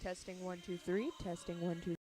Testing 1 2 3. Testing 1 2.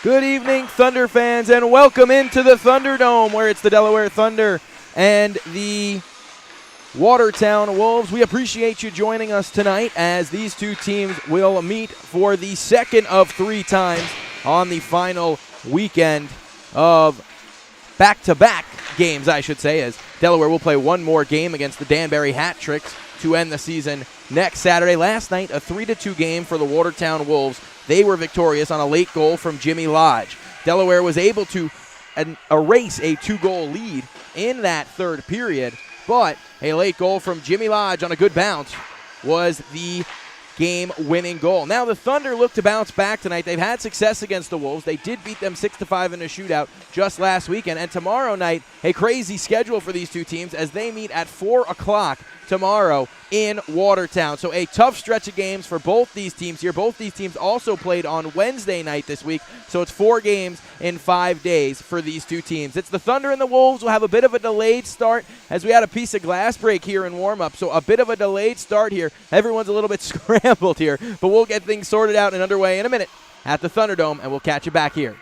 Good evening, Thunder fans, and welcome into the Thunderdome, where it's the Delaware Thunder and the Watertown Wolves. We appreciate you joining us tonight as these two teams will meet for the second of 3 times on the final weekend of back-to-back games, I should say, as Delaware will play one more game against the Danbury Hat Tricks to end the season next Saturday. Last night, a 3-2 game for the Watertown Wolves. They were victorious on a late goal from Jimmy Lodge. Delaware was able to erase a 2-goal lead in that third period, but a late goal from Jimmy Lodge on a good bounce was the game-winning goal. Now the Thunder look to bounce back tonight. They've had success against the Wolves. They did beat them 6-5 in a shootout just last weekend. And tomorrow night, a crazy schedule for these two teams as they meet at 4 o'clock tomorrow in Watertown. So a tough stretch of games for both these teams here. Both these teams also played on Wednesday night this week, so it's 4 games in 5 days for these two teams. It's the Thunder and the Wolves will have a bit of a delayed start as we had a piece of glass break here in warm-up, so a bit of a delayed start here. Everyone's a little bit scrambled here, but we'll get things sorted out and underway in a minute at the Thunderdome, and we'll catch you back here.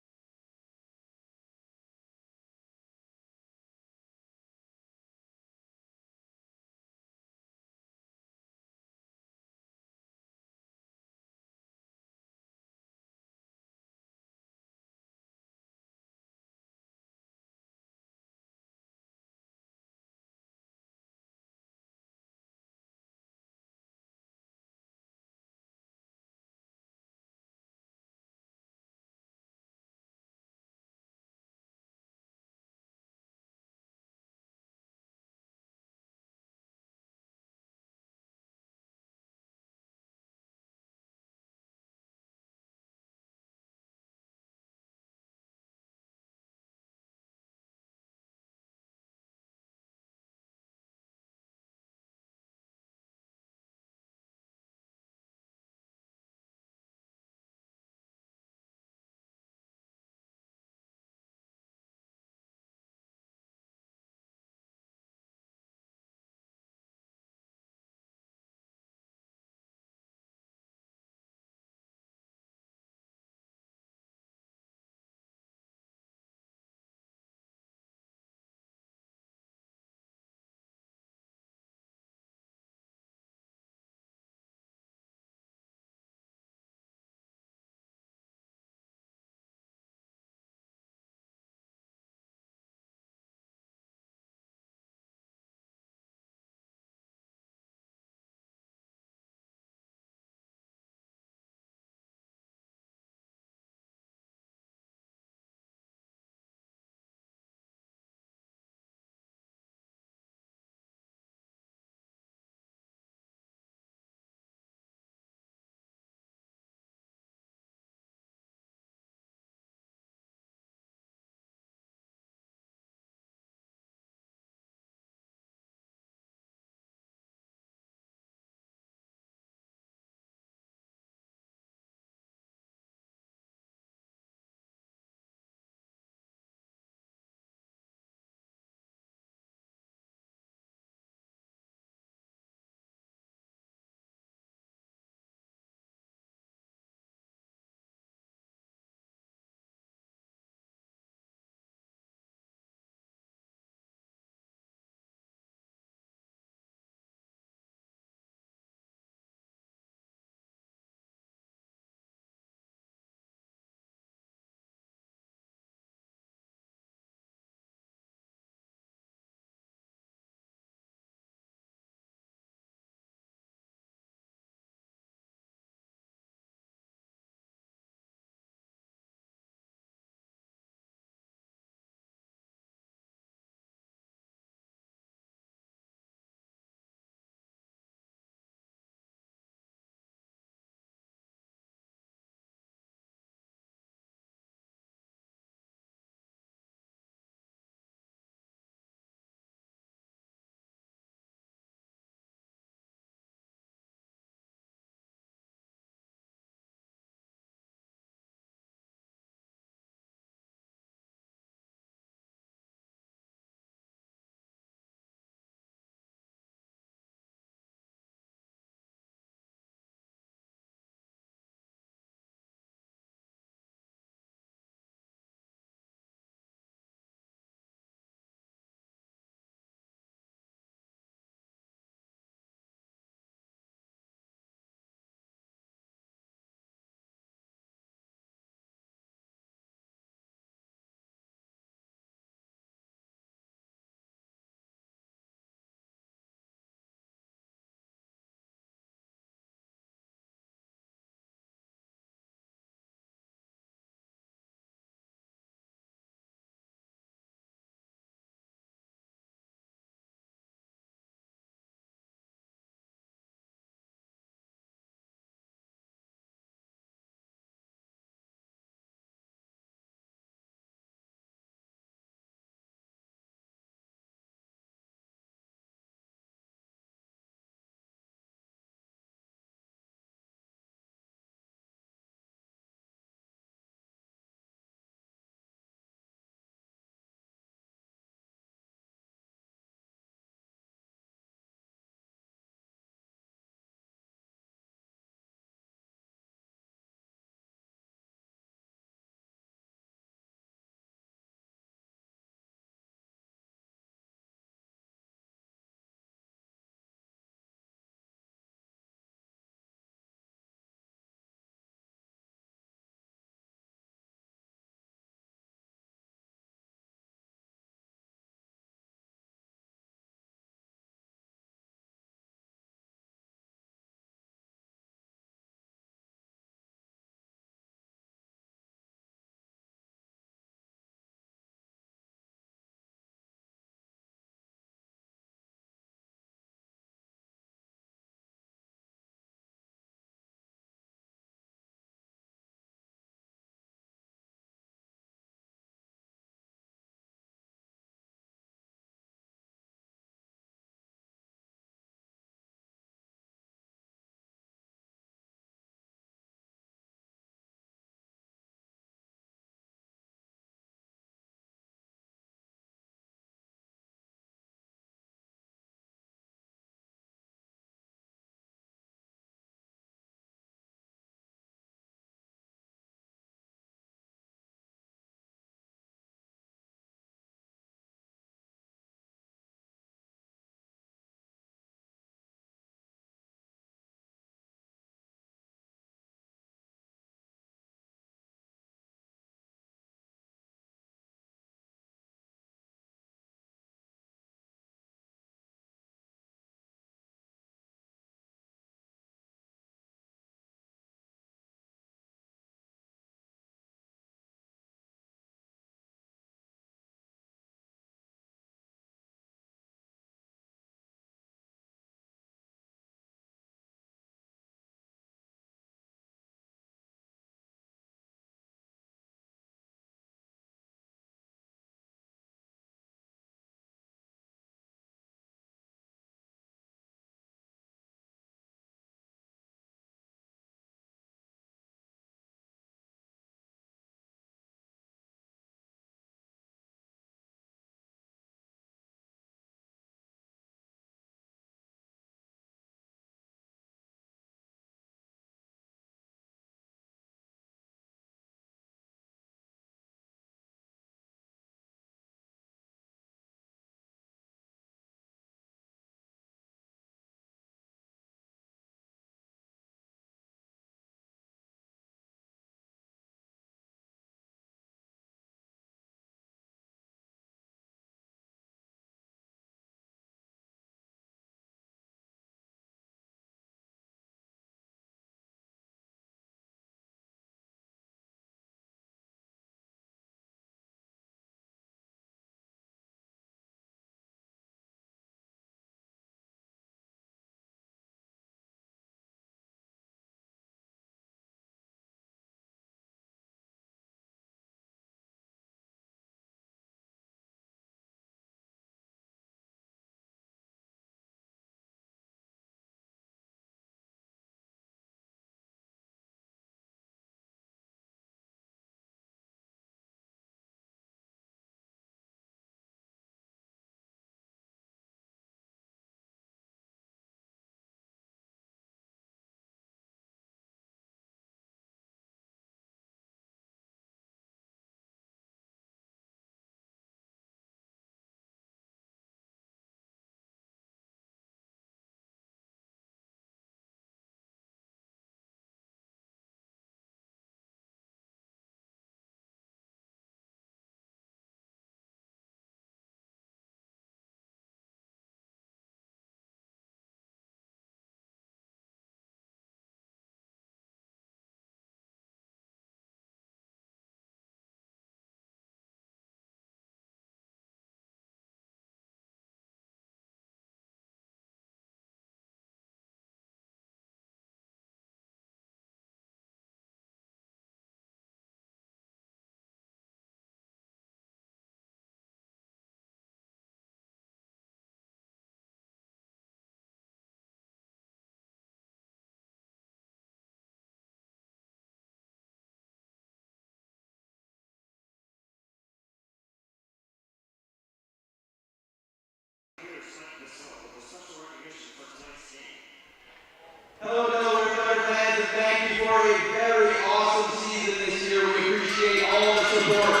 Hello, Delaware Thunder fans, and thank you for a very awesome season this year. We appreciate all the support.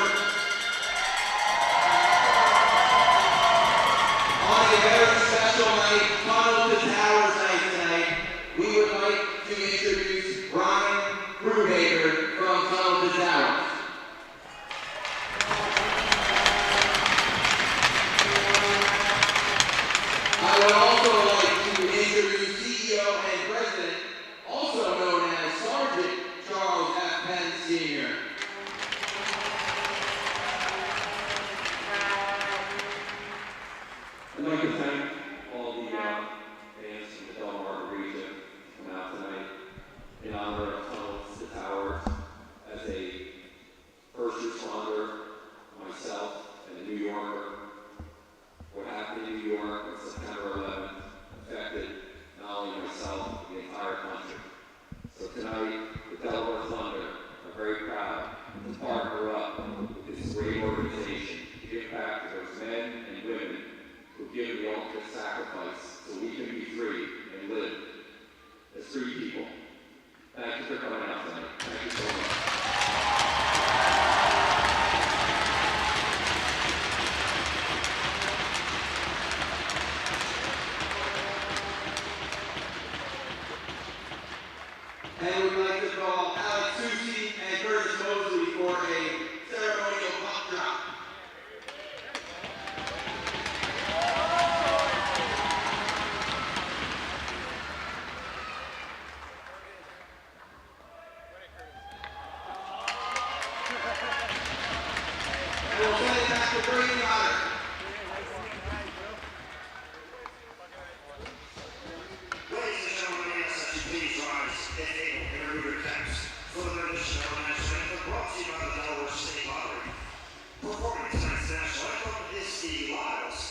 On a very special night, Tunnel to Towers night tonight, we would like to introduce Ryan Brubaker from Tunnel to Towers. I would also like to introduce CEO and President, also known as Sergeant Charles F. Penn Sr. I'd like to thank all the fans from the Delaware region for coming out tonight in honor of Tunnels to Towers. As a first responder, myself, and a New Yorker, what happened in New York on September 11th affected not only myself, but the entire country. So tonight, the Delaware Thunder are very proud to partner up with this great organization to give back to those men and women who give the ultimate sacrifice so we can be free and live as free people. Thank you for coming out tonight. Thank you so much. And we'd like to call Alex Susi and Curtis Mosley for a ceremonial puck drop. And we'll send it back to Brady Otter. Ladies and gentlemen, we ask that you please rise and able in your ruder caps for the rendition of our national anthem brought to you by the Delaware State Lottery. Performing tonight's national anthem is the Lyles.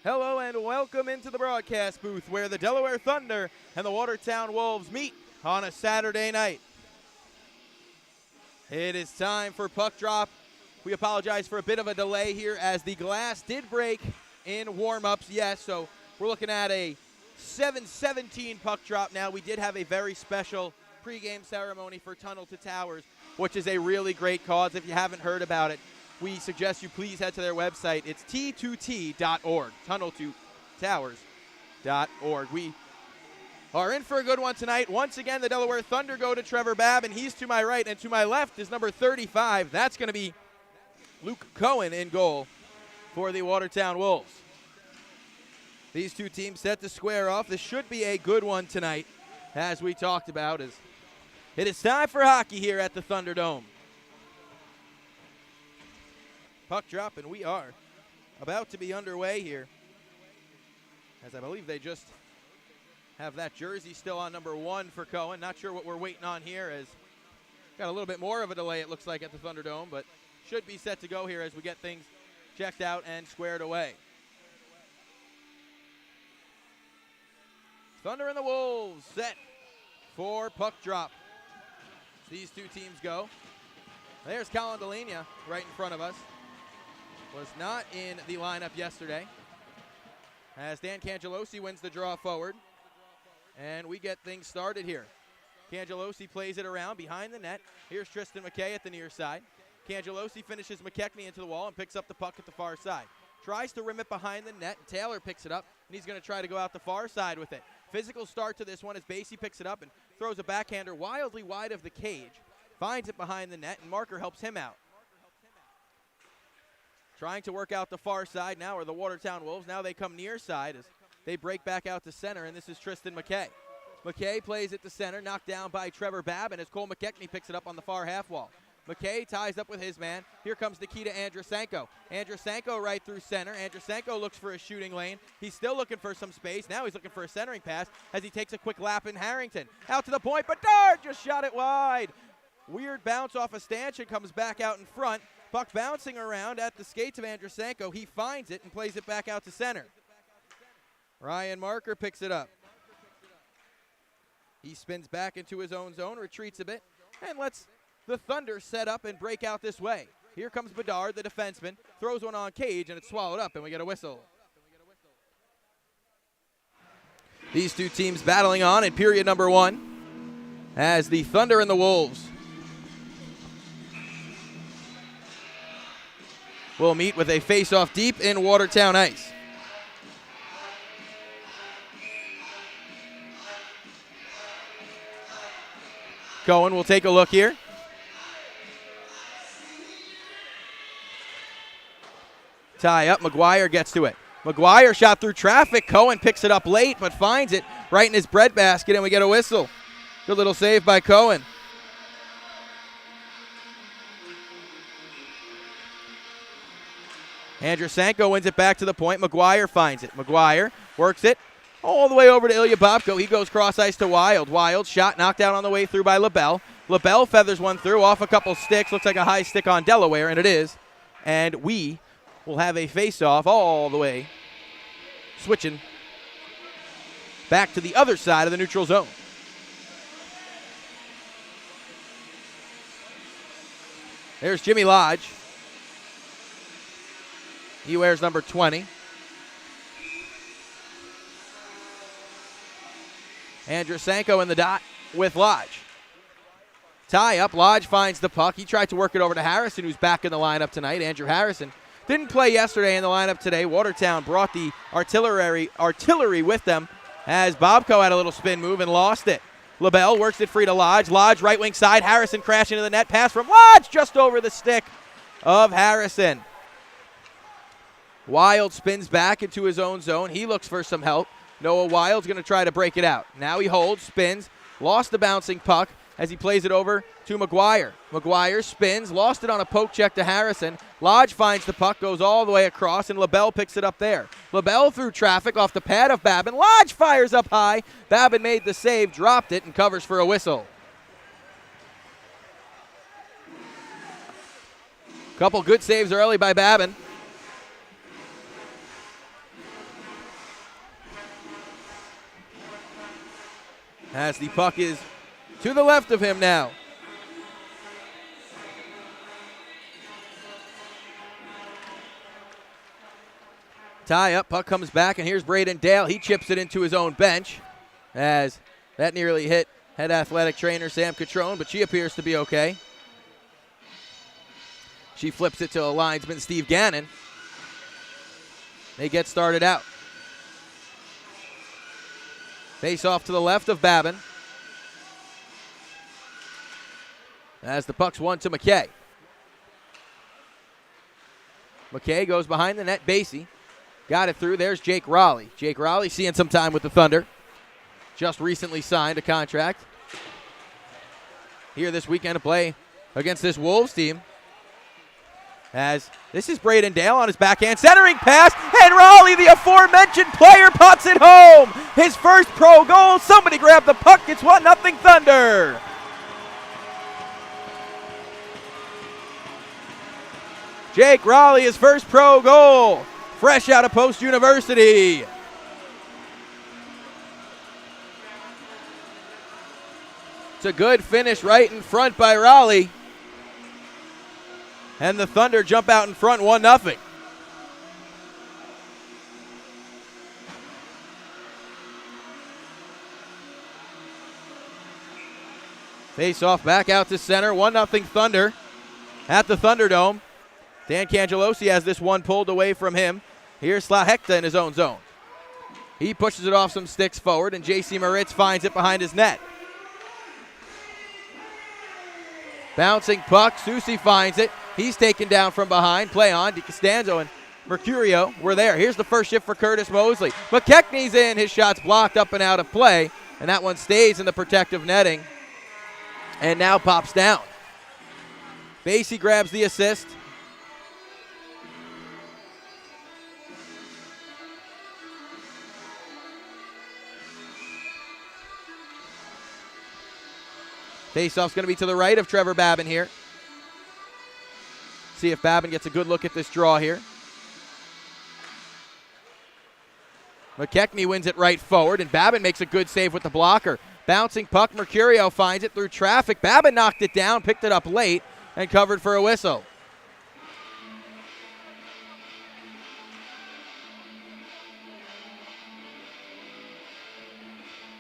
Hello and welcome into the broadcast booth where the Delaware Thunder and the Watertown Wolves meet on a Saturday night. It is time for puck drop. We apologize for a bit of a delay here as the glass did break in warm-ups, yes, so we're looking at a 7:17 puck drop now. We did have a very special pregame ceremony for Tunnel to Towers, which is a really great cause. If you haven't heard about it, we suggest you please head to their website. It's t2t.org, tunnel2towers.org. We are in for a good one tonight. Once again, the Delaware Thunder go to Trevor Babb, and he's to my right, and to my left is number 35. That's going to be Luke Cohen in goal for the Watertown Wolves. These two teams set to square off. This should be a good one tonight, as we talked about. It is time for hockey here at the Thunderdome. Puck drop, and we are about to be underway here, as I believe they just have that jersey still on number 1 for Cohen. Not sure what we're waiting on here, as got a little bit more of a delay, it looks like, at the Thunderdome, but should be set to go here as we get things checked out and squared away. Thunder and the Wolves set for puck drop. These two teams go. There's Colin Delania right in front of us. Was not in the lineup yesterday, as Dan Cangelosi wins the draw forward. And we get things started here. Cangelosi plays it around behind the net. Here's Tristan McKay at the near side. Cangelosi finishes McKechnie into the wall and picks up the puck at the far side. Tries to rim it behind the net. Taylor picks it up, and he's going to try to go out the far side with it. Physical start to this one as Basie picks it up and throws a backhander wildly wide of the cage. Finds it behind the net, and Marker helps him out. Trying to work out the far side now are the Watertown Wolves. Now they come near side as they break back out to center, and this is Tristan McKay. McKay plays it to center, knocked down by Trevor Babin as Cole McKechnie picks it up on the far half wall. McKay ties up with his man. Here comes Nikita Andrusenko. Andrusenko right through center. Andrusenko looks for a shooting lane. He's still looking for some space. Now he's looking for a centering pass as he takes a quick lap in Harrington. Out to the point, but Bedard just shot it wide. Weird bounce off a stanchion, comes back out in front. Puck bouncing around at the skates of Andrusenko. He finds it and plays it back out to center. Ryan Marker picks it up. He spins back into his own zone, retreats a bit, and lets the Thunder set up and break out this way. Here comes Bedard, the defenseman, throws one on cage, and it's swallowed up, and we get a whistle. These two teams battling on in period number 1 as the Thunder and the Wolves will meet with a face-off deep in Watertown ice. Cohen will take a look here. Tie up, McGuire gets to it. McGuire shot through traffic. Cohen picks it up late, but finds it right in his breadbasket, and we get a whistle. Good little save by Cohen. Andrusenko wins it back to the point. McGuire finds it. McGuire works it all the way over to Ilya Bobko. He goes cross ice to Wild. Wild shot knocked down on the way through by LaBelle. LaBelle feathers one through off a couple sticks. Looks like a high stick on Delaware, and it is. And we will have a face-off all the way, switching back to the other side of the neutral zone. There's Jimmy Lodge. He wears number 20. Andrusenko in the dot with Lodge. Tie up. Lodge finds the puck. He tried to work it over to Harrison, who's back in the lineup tonight. Andrew Harrison didn't play yesterday in the lineup today. Watertown brought the artillery with them as Bobko had a little spin move and lost it. LaBelle works it free to Lodge. Lodge right wing side. Harrison crashing into the net. Pass from Lodge just over the stick of Harrison. Wild spins back into his own zone. He looks for some help. Noah Wild's going to try to break it out. Now he holds, spins, lost the bouncing puck as he plays it over to McGuire. McGuire spins, lost it on a poke check to Harrison. Lodge finds the puck, goes all the way across, and LaBelle picks it up there. LaBelle through traffic off the pad of Babin. Lodge fires up high. Babin made the save, dropped it, and covers for a whistle. Couple good saves early by Babin. As the puck is to the left of him now. Tie up, puck comes back, and here's Braden Dale. He chips it into his own bench as that nearly hit head athletic trainer Sam Catrone, but she appears to be okay. She flips it to a linesman, Steve Gannon. They get started out. Face off to the left of Babin. As the puck's won to McKay. McKay goes behind the net. Basie Got it through. There's Jake Raleigh. Jake Raleigh seeing some time with the Thunder. Just recently signed a contract here this weekend to play against this Wolves team. As this is Braden Dale on his backhand centering pass, and Raleigh, the aforementioned player, puts it home. His first pro goal. Somebody grab the puck. It's 1-0 Thunder. Jake Raleigh, his first pro goal, fresh out of Post University. It's a good finish right in front by Raleigh. And the Thunder jump out in front 1-0. Face off back out to center. 1-0 Thunder at the Thunderdome. Dan Cangelosi has this one pulled away from him. Here's Slahekta in his own zone. He pushes it off some sticks forward, and J.C. Moritz finds it behind his net. Bouncing puck, Susi finds it. He's taken down from behind. Play on. DiCostanzo and Mercurio were there. Here's the first shift for Curtis Mosley. McKechnie's in. His shot's blocked up and out of play, and that one stays in the protective netting and now pops down. Basie grabs the assist. Faceoff's going to be to the right of Trevor Babin here. See if Babin gets a good look at this draw here. McKechnie wins it right forward, and Babin makes a good save with the blocker. Bouncing puck, Mercurio finds it through traffic. Babin knocked it down, picked it up late, and covered for a whistle.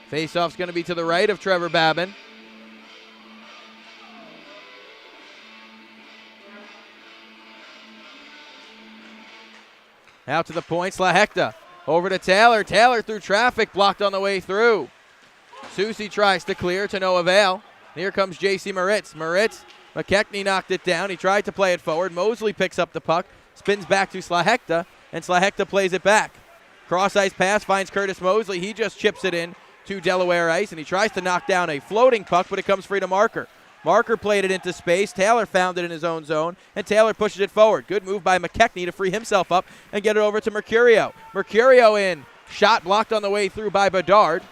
Faceoff's going to be to the right of Trevor Babin. Out to the point, Slahekta. Over to Taylor. Taylor through traffic, blocked on the way through. Susi tries to clear to no avail. Here comes J.C. Moritz. McKechnie knocked it down. He tried to play it forward. Mosley picks up the puck, spins back to Slahekta, and Slahekta plays it back. Cross-ice pass finds Curtis Mosley. He just chips it in to Delaware ice, and he tries to knock down a floating puck, but it comes free to Marker. Marker played it into space. Taylor found it in his own zone, and Taylor pushes it forward. Good move by McKechnie to free himself up and get it over to Mercurio. Mercurio in. Shot blocked on the way through by Bedard.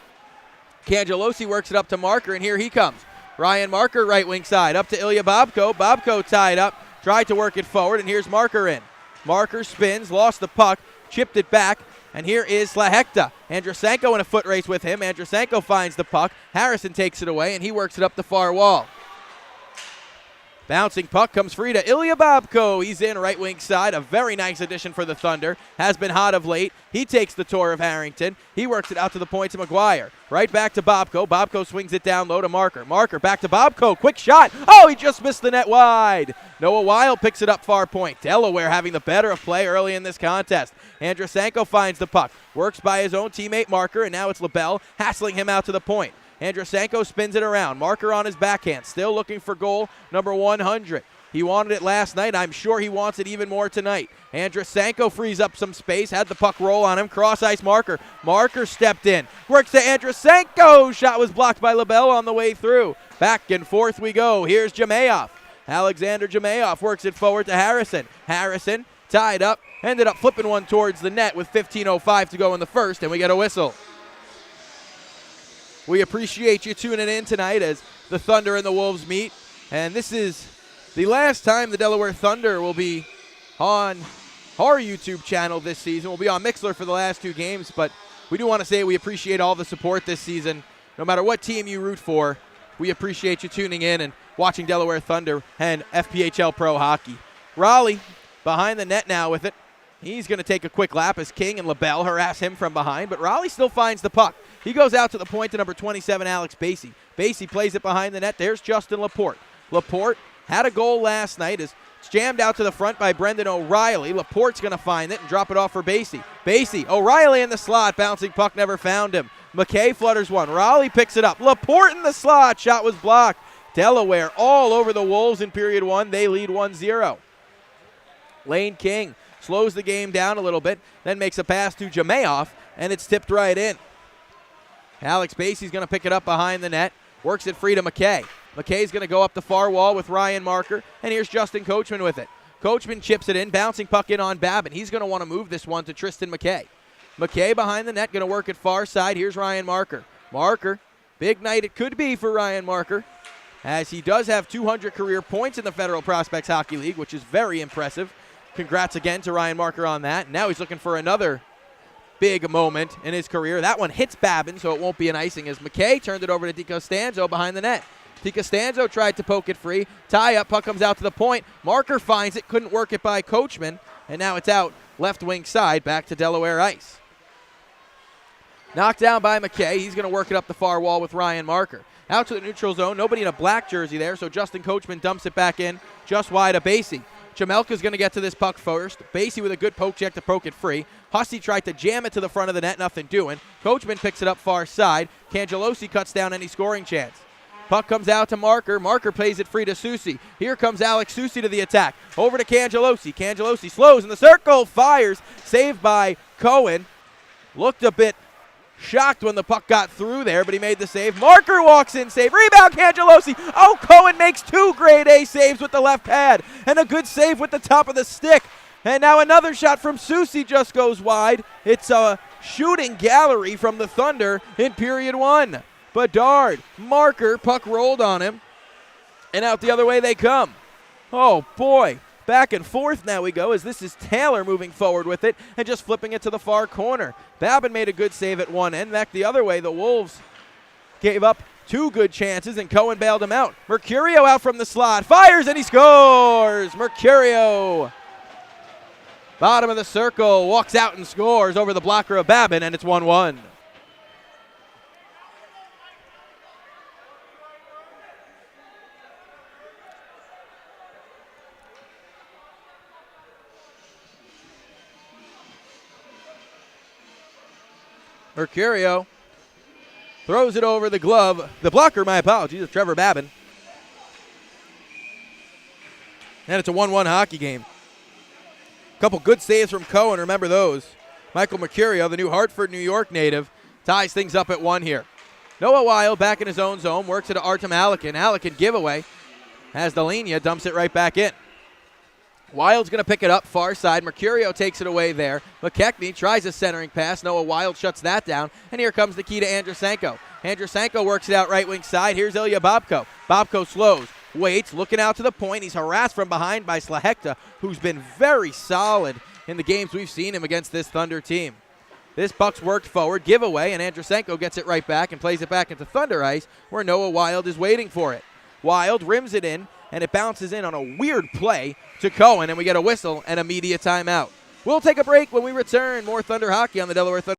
Cangelosi works it up to Marker, and here he comes. Ryan Marker, right wing side, up to Ilya Babko. Babko tied up, tried to work it forward, and here's Marker in. Marker spins, lost the puck, chipped it back, and here is Slahekta. Andrusenko in a foot race with him. Andrusenko finds the puck. Harrison takes it away, and he works it up the far wall. Bouncing puck comes free to Ilya Babko. He's in right wing side. A very nice addition for the Thunder. Has been hot of late. He takes the tour of Harrington. He works it out to the point to McGuire. Right back to Babko. Babko swings it down low to Marker. Marker back to Babko. Quick shot. Oh, he just missed the net wide. Noah Weil picks it up far point. Delaware having the better of play early in this contest. Andrusenko finds the puck. Works by his own teammate Marker, and now it's LaBelle hassling him out to the point. Andrusenko spins it around. Marker on his backhand. Still looking for goal number 100. He wanted it last night. I'm sure he wants it even more tonight. Andrusenko frees up some space. Had the puck roll on him. Cross-ice Marker. Marker stepped in. Works to Andrusenko. Shot was blocked by LaBelle on the way through. Back and forth we go. Here's Jamayoff. Alexander Jamayoff works it forward to Harrison. Harrison tied up. Ended up flipping one towards the net with 15:05 to go in the first, and we get a whistle. We appreciate you tuning in tonight as the Thunder and the Wolves meet. And this is the last time the Delaware Thunder will be on our YouTube channel this season. We'll be on Mixler for the last two games, but we do want to say we appreciate all the support this season. No matter what team you root for, we appreciate you tuning in and watching Delaware Thunder and FPHL Pro Hockey. Raleigh behind the net now with it. He's going to take a quick lap as King and LaBelle harass him from behind, but Raleigh still finds the puck. He goes out to the point to number 27, Alex Basie. Basie plays it behind the net. There's Justin Laporte. Laporte had a goal last night. It's jammed out to the front by Brendan O'Reilly. Laporte's going to find it and drop it off for Basie. Basie, O'Reilly in the slot. Bouncing puck never found him. McKay flutters one. Raleigh picks it up. Laporte in the slot. Shot was blocked. Delaware all over the Wolves in period one. They lead 1-0. Lane King slows the game down a little bit, then makes a pass to Jamayoff, and it's tipped right in. Alex Basie's going to pick it up behind the net, works it free to McKay. McKay's going to go up the far wall with Ryan Marker, and here's Justin Coachman with it. Coachman chips it in, bouncing puck in on Babin. He's going to want to move this one to Tristan McKay. McKay behind the net, going to work it far side. Here's Ryan Marker. Marker, big night it could be for Ryan Marker, as he does have 200 career points in the Federal Prospects Hockey League, which is very impressive. Congrats again to Ryan Marker on that. Now he's looking for another big moment in his career. That one hits Babin, so it won't be an icing, as McKay turned it over to DiCostanzo behind the net. DiCostanzo tried to poke it free. Tie up, puck comes out to the point. Marker finds it, couldn't work it by Coachman, and now it's out left wing side, back to Delaware ice. Knocked down by McKay. He's going to work it up the far wall with Ryan Marker. Out to the neutral zone. Nobody in a black jersey there, so Justin Coachman dumps it back in just wide of Basie. Jamelka's going to get to this puck first. Basie with a good poke check to poke it free. Hussey tried to jam it to the front of the net, nothing doing. Coachman picks it up far side. Cangelosi cuts down any scoring chance. Puck comes out to Marker. Marker plays it free to Soucy. Here comes Alex Soucy to the attack. Over to Cangelosi. Cangelosi slows in the circle, fires. Saved by Cohen. Looked a bit shocked when the puck got through there, but he made the save. Marker walks in, save. Rebound, Cangelosi. Oh, Cohen makes 2 grade A saves with the left pad. And a good save with the top of the stick. And now another shot from Soucy just goes wide. It's a shooting gallery from the Thunder in period 1. Bedard, Marker, puck rolled on him, and out the other way they come. Oh, boy. Back and forth now we go, as this is Taylor moving forward with it and just flipping it to the far corner. Babin made a good save at one end. Back the other way, the Wolves gave up 2 good chances, and Cohen bailed him out. Mercurio out from the slot, fires, and he scores! Mercurio, bottom of the circle, walks out and scores over the blocker of Babin, and it's 1-1. Mercurio throws it over the glove. The blocker, my apologies, of Trevor Babin. And it's a 1-1 hockey game. A couple good saves from Cohen, remember those. Michael Mercurio, the New Hartford, New York native, ties things up at 1 here. Noah Wild back in his own zone, works it to Artem Alekin. Alekin giveaway, has the linea, dumps it right back in. Wild's going to pick it up far side. Mercurio takes it away there. McKechnie tries a centering pass. Noah Wild shuts that down. And here comes the key to Andrusenko. Andrusenko works it out right wing side. Here's Ilya Bobko. Bobko slows, waits, looking out to the point. He's harassed from behind by Slahekta, who's been very solid in the games we've seen him against this Thunder team. This puck's worked forward, giveaway, and Andrusenko gets it right back and plays it back into Thunder ice, where Noah Wild is waiting for it. Wild rims it in, and it bounces in on a weird play to Cohen, and we get a whistle and a media timeout. We'll take a break. When we return, more Thunder hockey on the Delaware Thunder.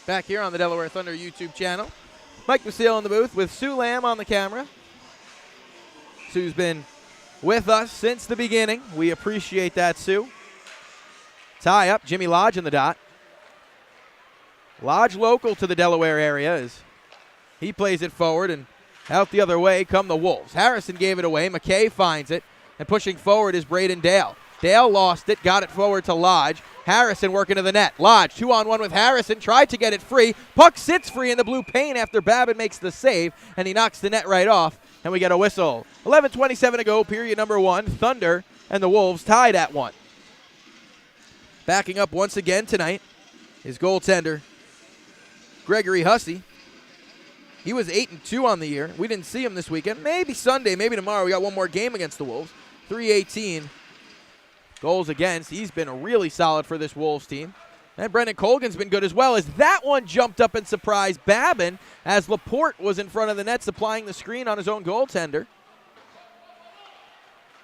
Back here on the Delaware Thunder YouTube channel. Mike Lucille in the booth with Sue Lamb on the camera. Sue's been with us since the beginning. We appreciate that, Sue. Tie up, Jimmy Lodge in the dot. Lodge local to the Delaware area as he plays it forward, and out the other way come the Wolves. Harrison gave it away. McKay finds it, and pushing forward is Braden Dale. Dale lost it, got it forward to Lodge. Harrison working to the net. Lodge 2-on-1 with Harrison, tried to get it free. Puck sits free in the blue paint after Babin makes the save, and he knocks the net right off, and we get a whistle. 11:27 to go, period number 1. Thunder and the Wolves tied at 1. Backing up once again tonight is goaltender Gregory Hussey. He was 8-2 on the year. We didn't see him this weekend. Maybe Sunday, maybe tomorrow. We got one more game against the Wolves. .318 goals against. He's been really solid for this Wolves team. And Brendan Colgan's been good as well, as that one jumped up and surprised Babin as Laporte was in front of the net supplying the screen on his own goaltender.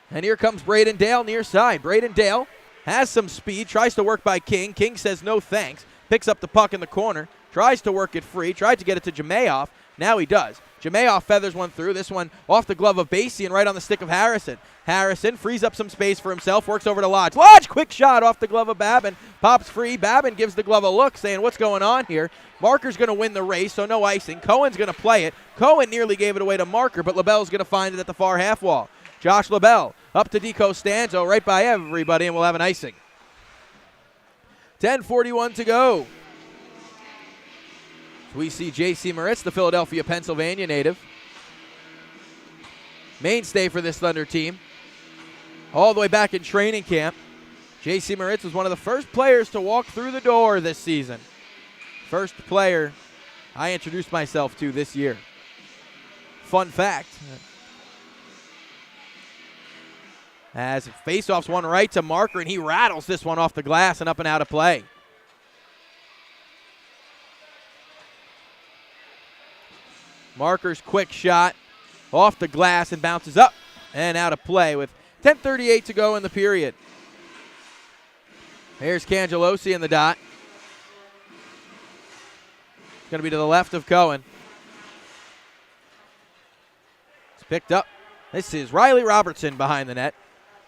And here comes Braden Dale near side. Braden Dale has some speed, tries to work by King. King says no thanks, picks up the puck in the corner, tries to work it free, tried to get it to Jamayoff. Now he does. Jamayoff feathers one through. This one off the glove of Basie and right on the stick of Harrison. Harrison frees up some space for himself, works over to Lodge. Lodge, quick shot off the glove of Babin. Pops free. Babin gives the glove a look, saying, what's going on here? Marker's going to win the race, so no icing. Cohen's going to play it. Cohen nearly gave it away to Marker, but LaBelle's going to find it at the far half wall. Josh LaBelle up to DiCostanzo, right by everybody, and we'll have an icing. 10:41 to go. We see J.C. Moritz, the Philadelphia, Pennsylvania native. Mainstay for this Thunder team. All the way back in training camp. J.C. Moritz was one of the first players to walk through the door this season. First player I introduced myself to this year. Fun fact. As faceoffs one right to Marker, and he rattles this one off the glass and up and out of play. Marker's quick shot off the glass and bounces up and out of play with 10:38 to go in the period. Here's Cangelosi in the dot. It's going to be to the left of Cohen. It's picked up. This is Riley Robertson behind the net.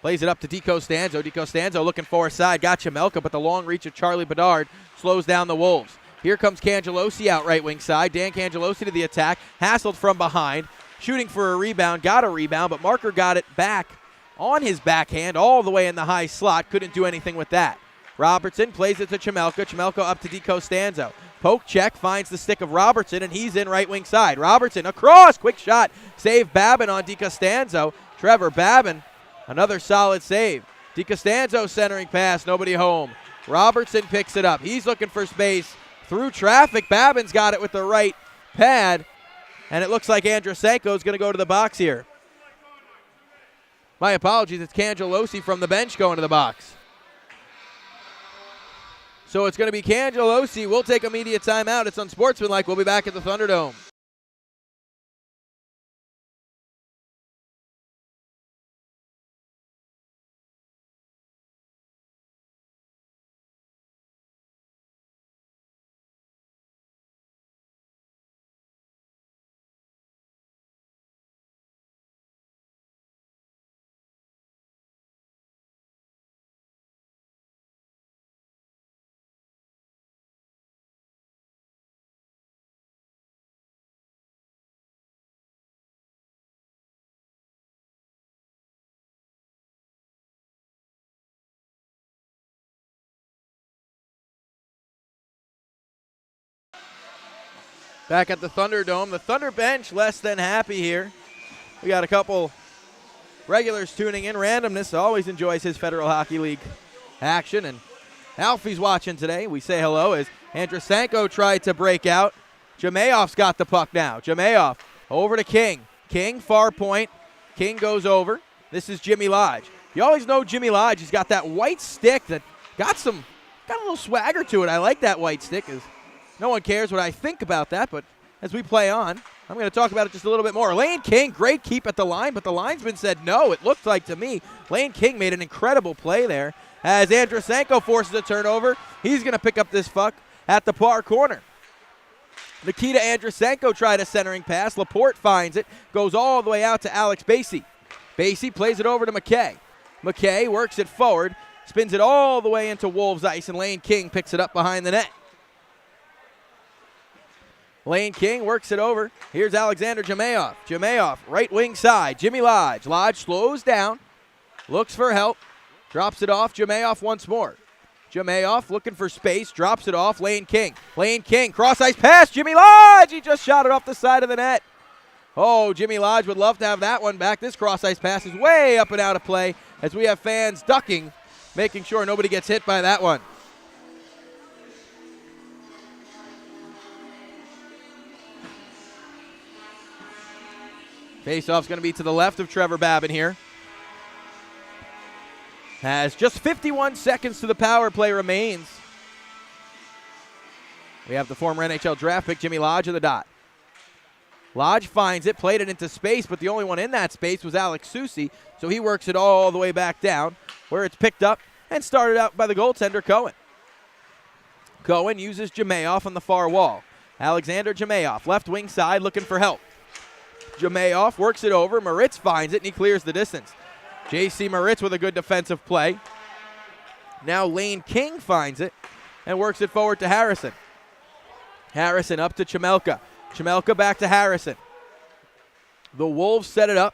Plays it up to DiCostanzo. DiCostanzo looking far side. Got Chamelka, but the long reach of Charlie Bedard slows down the Wolves. Here comes Cangelosi out right wing side. Dan Cangelosi to the attack. Hassled from behind. Shooting for a rebound. Got a rebound, but Marker got it back on his backhand all the way in the high slot. Couldn't do anything with that. Robertson plays it to Chamelka. Chamelka up to DiCostanzo. Poke check, finds the stick of Robertson, and he's in right wing side. Robertson across. Quick shot. Save Babin on DiCostanzo. Trevor Babin, another solid save. DiCostanzo centering pass. Nobody home. Robertson picks it up. He's looking for space. Through traffic, Babin's got it with the right pad, and it looks like Andrusenko is going to go to the box here. My apologies, it's Cangelosi from the bench going to the box. So it's going to be Cangelosi. We'll take immediate timeout. It's unsportsmanlike. We'll be back at the Thunderdome. Back at the Thunderdome. The Thunder bench less than happy here. We got a couple regulars tuning in. Randomness always enjoys his Federal Hockey League action. And Alfie's watching today. We say hello as Andrusenko tried to break out. Jamayoff's got the puck now. Jamayoff over to King. King, far point. King goes over. This is Jimmy Lodge. You always know Jimmy Lodge. He's got that white stick that got a little swagger to it. I like that white stick. No one cares what I think about that, but as we play on, I'm going to talk about it just a little bit more. Lane King, great keep at the line, but the linesman said no. It looked like to me Lane King made an incredible play there. As Andrusenko forces a turnover, he's going to pick up this puck at the far corner. Nikita Andrusenko tried a centering pass. Laporte finds it, goes all the way out to Alex Basie. Basie plays it over to McKay. McKay works it forward, spins it all the way into Wolves ice, and Lane King picks it up behind the net. Lane King works it over. Here's Alexander Jamayoff. Jamayoff, right wing side. Jimmy Lodge. Lodge slows down, looks for help, drops it off. Jamayoff once more. Jamayoff looking for space, drops it off. Lane King. Lane King, cross ice pass. Jimmy Lodge. He just shot it off the side of the net. Oh, Jimmy Lodge would love to have that one back. This cross ice pass is way up and out of play as we have fans ducking, making sure nobody gets hit by that one. Faceoff's going to be to the left of Trevor Babin here. As just 51 seconds to the power play remains. We have the former NHL draft pick, Jimmy Lodge, of the dot. Lodge finds it, played it into space, but the only one in that space was Alex Susi, so he works it all the way back down, where it's picked up and started out by the goaltender, Cohen. Cohen uses Jamayoff on the far wall. Alexander Jamayoff, left wing side, looking for help. Jamayoff works it over. Moritz finds it, and he clears the distance. J.C. Moritz with a good defensive play. Now Lane King finds it and works it forward to Harrison. Harrison up to Chemelka. Chemelka back to Harrison. The Wolves set it up,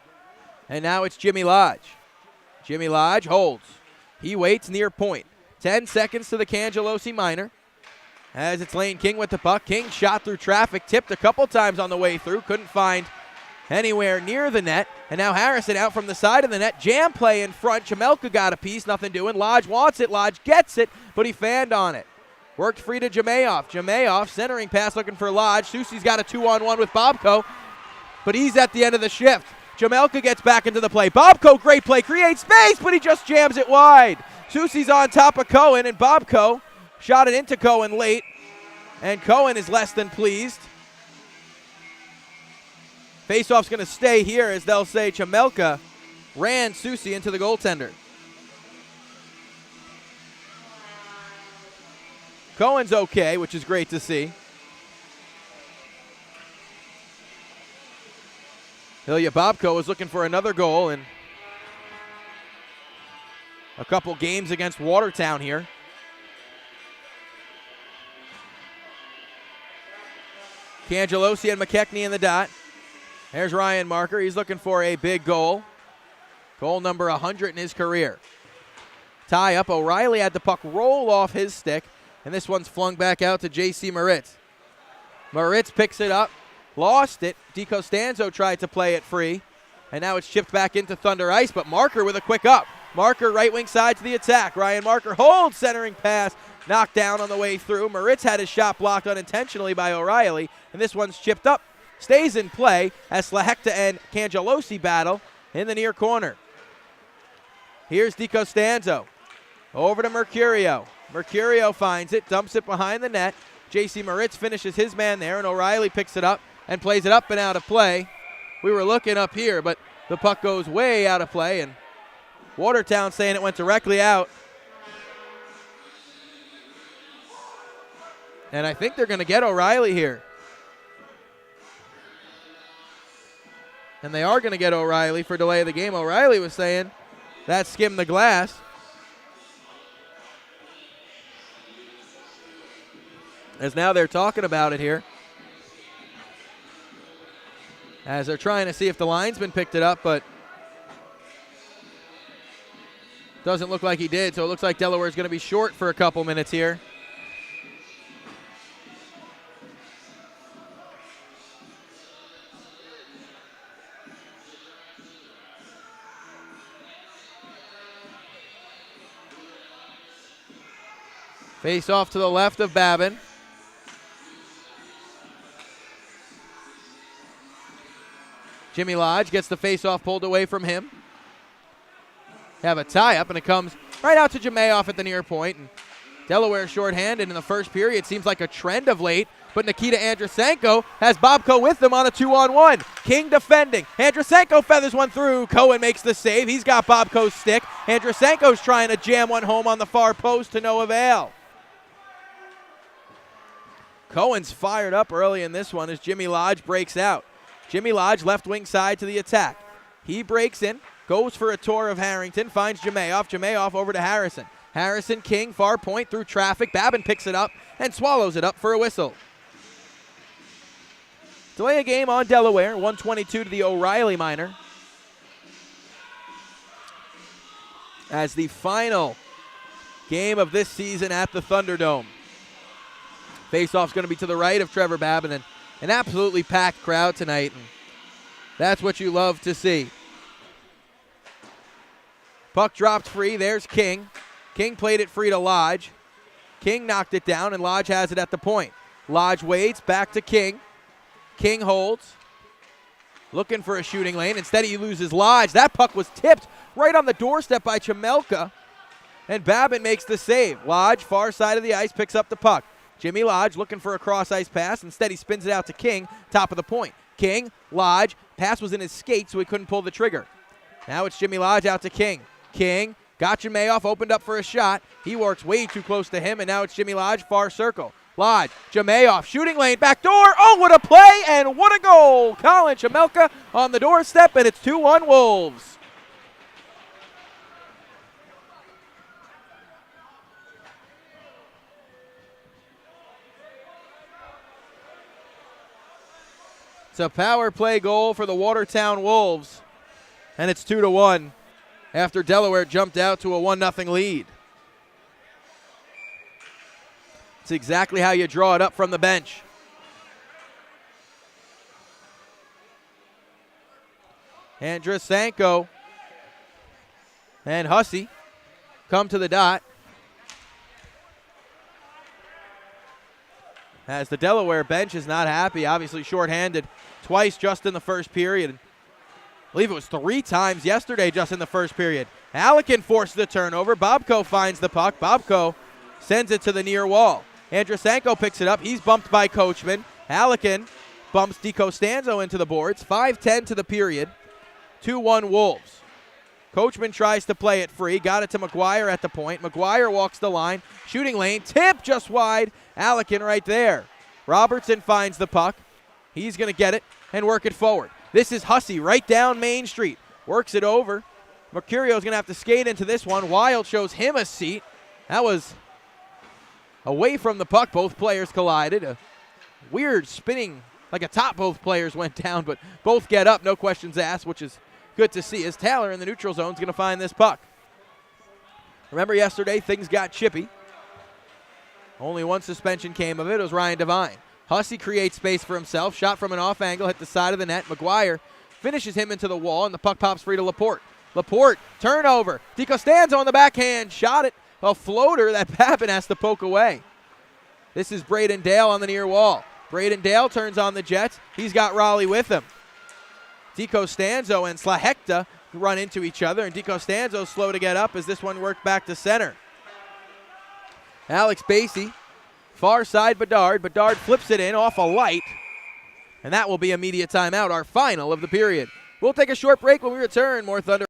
and now it's Jimmy Lodge. Jimmy Lodge holds. He waits near point. 10 seconds to the Cangelosi minor. As it's Lane King with the puck. King shot through traffic, tipped a couple times on the way through. Couldn't find anywhere near the net. And now Harrison out from the side of the net. Jam play in front. Chemelka got a piece, nothing doing. Lodge wants it. Lodge gets it, but he fanned on it. Worked free to Jamayoff. Jamayoff centering pass looking for Lodge. Susi's got a 2-on-1 with Bobko, but he's at the end of the shift. Chemelka gets back into the play. Bobko, great play, creates space, but he just jams it wide. Susi's on top of Cohen, and Bobko shot it into Cohen late, and Cohen is less than pleased. Faceoff's going to stay here, as they'll say Chemelka ran Susi into the goaltender. Cohen's okay, which is great to see. Ilya Bobko is looking for another goal in a couple games against Watertown here. Cangelosi and McKechnie in the dot. There's Ryan Marker. He's looking for a big goal. Goal number 100 in his career. Tie up. O'Reilly had the puck roll off his stick, and this one's flung back out to J.C. Moritz. Moritz picks it up, lost it. DiCostanzo tried to play it free, and now it's chipped back into Thunder ice, but Marker with a quick up. Marker right wing side to the attack. Ryan Marker holds, centering pass, knocked down on the way through. Moritz had his shot blocked unintentionally by O'Reilly, and this one's chipped up. Stays in play as Slahekta and Cangelosi battle in the near corner. Here's DiCostanzo. Over to Mercurio. Mercurio finds it, dumps it behind the net. J.C. Moritz finishes his man there, and O'Reilly picks it up and plays it up and out of play. We were looking up here, but the puck goes way out of play, and Watertown saying it went directly out. And I think they're going to get O'Reilly here. And they are going to get O'Reilly for delay of the game. O'Reilly was saying that skimmed the glass. As now they're talking about it here. As they're trying to see if the linesman picked it up, but doesn't look like he did, so it looks like Delaware's going to be short for a couple minutes here. Face off to the left of Babin. Jimmy Lodge gets the face-off pulled away from him. Have a tie-up, and it comes right out to Jamayoff at the near point. And Delaware shorthanded in the first period. Seems like a trend of late, but Nikita Andrusenko has Bobko with them on a 2-on-1. King defending. Andrusenko feathers one through. Cohen makes the save. He's got Bobko's stick. Andrusenko's trying to jam one home on the far post to no avail. Cohen's fired up early in this one as Jimmy Lodge breaks out. Jimmy Lodge left wing side to the attack. He breaks in, goes for a tour of Harrington, finds Jamayoff. Jamayoff over to Harrison. Harrison, King, far point through traffic. Babin picks it up and swallows it up for a whistle. Delay a game on Delaware, 122 to the O'Reilly minor. As the final game of this season at the Thunderdome. Faceoff's going to be to the right of Trevor Babin, and an absolutely packed crowd tonight, and that's what you love to see. Puck dropped free. There's King. King played it free to Lodge. King knocked it down, and Lodge has it at the point. Lodge waits, back to King. King holds. Looking for a shooting lane. Instead, he loses Lodge. That puck was tipped right on the doorstep by Chemelka. and Babin makes the save. Lodge, far side of the ice, picks up the puck. Jimmy Lodge looking for a cross-ice pass. Instead, he spins it out to King, top of the point. King, Lodge, pass was in his skate, so he couldn't pull the trigger. Now it's Jimmy Lodge out to King. King, got Jamayoff, opened up for a shot. He works way too close to him, and now it's Jimmy Lodge, far circle. Lodge, Jamayoff, shooting lane, back door. Oh, what a play, and what a goal. Colin Chamelka on the doorstep, and it's 2-1 Wolves. It's a power play goal for the Watertown Wolves, and it's 2-1 after Delaware jumped out to a 1-0 lead. It's exactly how you draw it up from the bench. Andrusenko and Hussey come to the dot. As the Delaware bench is not happy, obviously shorthanded twice just in the first period. I believe it was 3 times yesterday just in the first period. Allican forces the turnover. Bobko finds the puck. Bobko sends it to the near wall. Andrusenko picks it up. He's bumped by Coachman. Allican bumps DiCostanzo into the boards. 5:10 to the period. 2-1 Wolves. Coachman tries to play it free. Got it to McGuire at the point. McGuire walks the line. Shooting lane. Tip just wide. Allican right there. Robertson finds the puck. He's going to get it and work it forward. This is Hussey right down Main Street. Works it over. Mercurio's going to have to skate into this one. Wild shows him a seat. That was away from the puck. Both players collided. A weird spinning, like a top both players went down, but both get up, no questions asked, which is good to see as Taylor in the neutral zone is going to find this puck. Remember yesterday, things got chippy. Only one suspension came of it. It was Ryan Devine. Hussey creates space for himself. Shot from an off angle, hit the side of the net. McGuire finishes him into the wall, and the puck pops free to Laporte. Laporte, turnover. DiCostanzo on the backhand. Shot it. A floater that Babin has to poke away. This is Braden Dale on the near wall. Braden Dale turns on the Jets. He's got Raleigh with him. DiCostanzo and Slahekta run into each other, and DiCostanzo slow to get up as this one worked back to center. Alex Basie, far side Bedard. Bedard flips it in off a light, and that will be immediate timeout, our final of the period. We'll take a short break. When we return, more Thunder.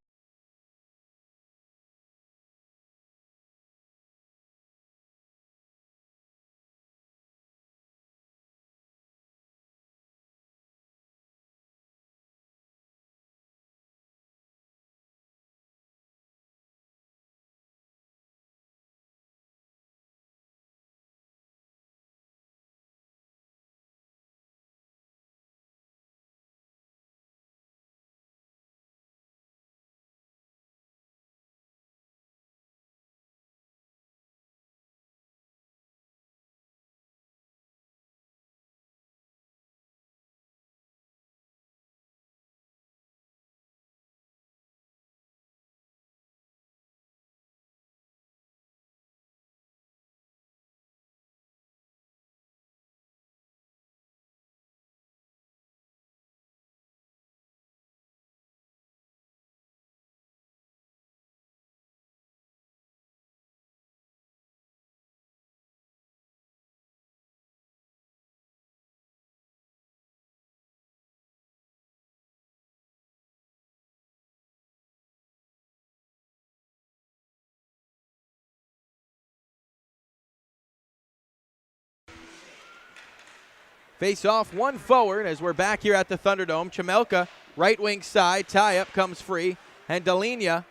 Face off, one forward as we're back here at the Thunderdome. Chamelka, right wing side, tie-up comes free, and Delinia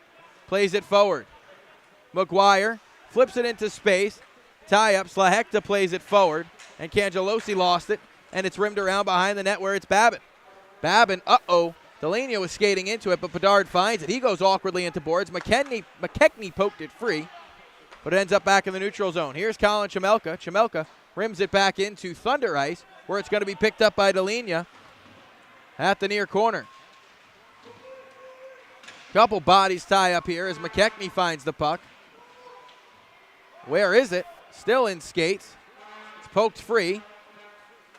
plays it forward. McGuire flips it into space, tie-up, Slahekta plays it forward, and Cangelosi lost it, and it's rimmed around behind the net where it's Babin. Babin, Delinia was skating into it, but Bedard finds it. He goes awkwardly into boards. McKechnie poked it free, but it ends up back in the neutral zone. Here's Colin Chamelka. Chamelka rims it back into Thunder ice, where it's going to be picked up by Delinia at the near corner. Couple bodies tie up here as McKechnie finds the puck. Where is it? Still in skates. It's poked free.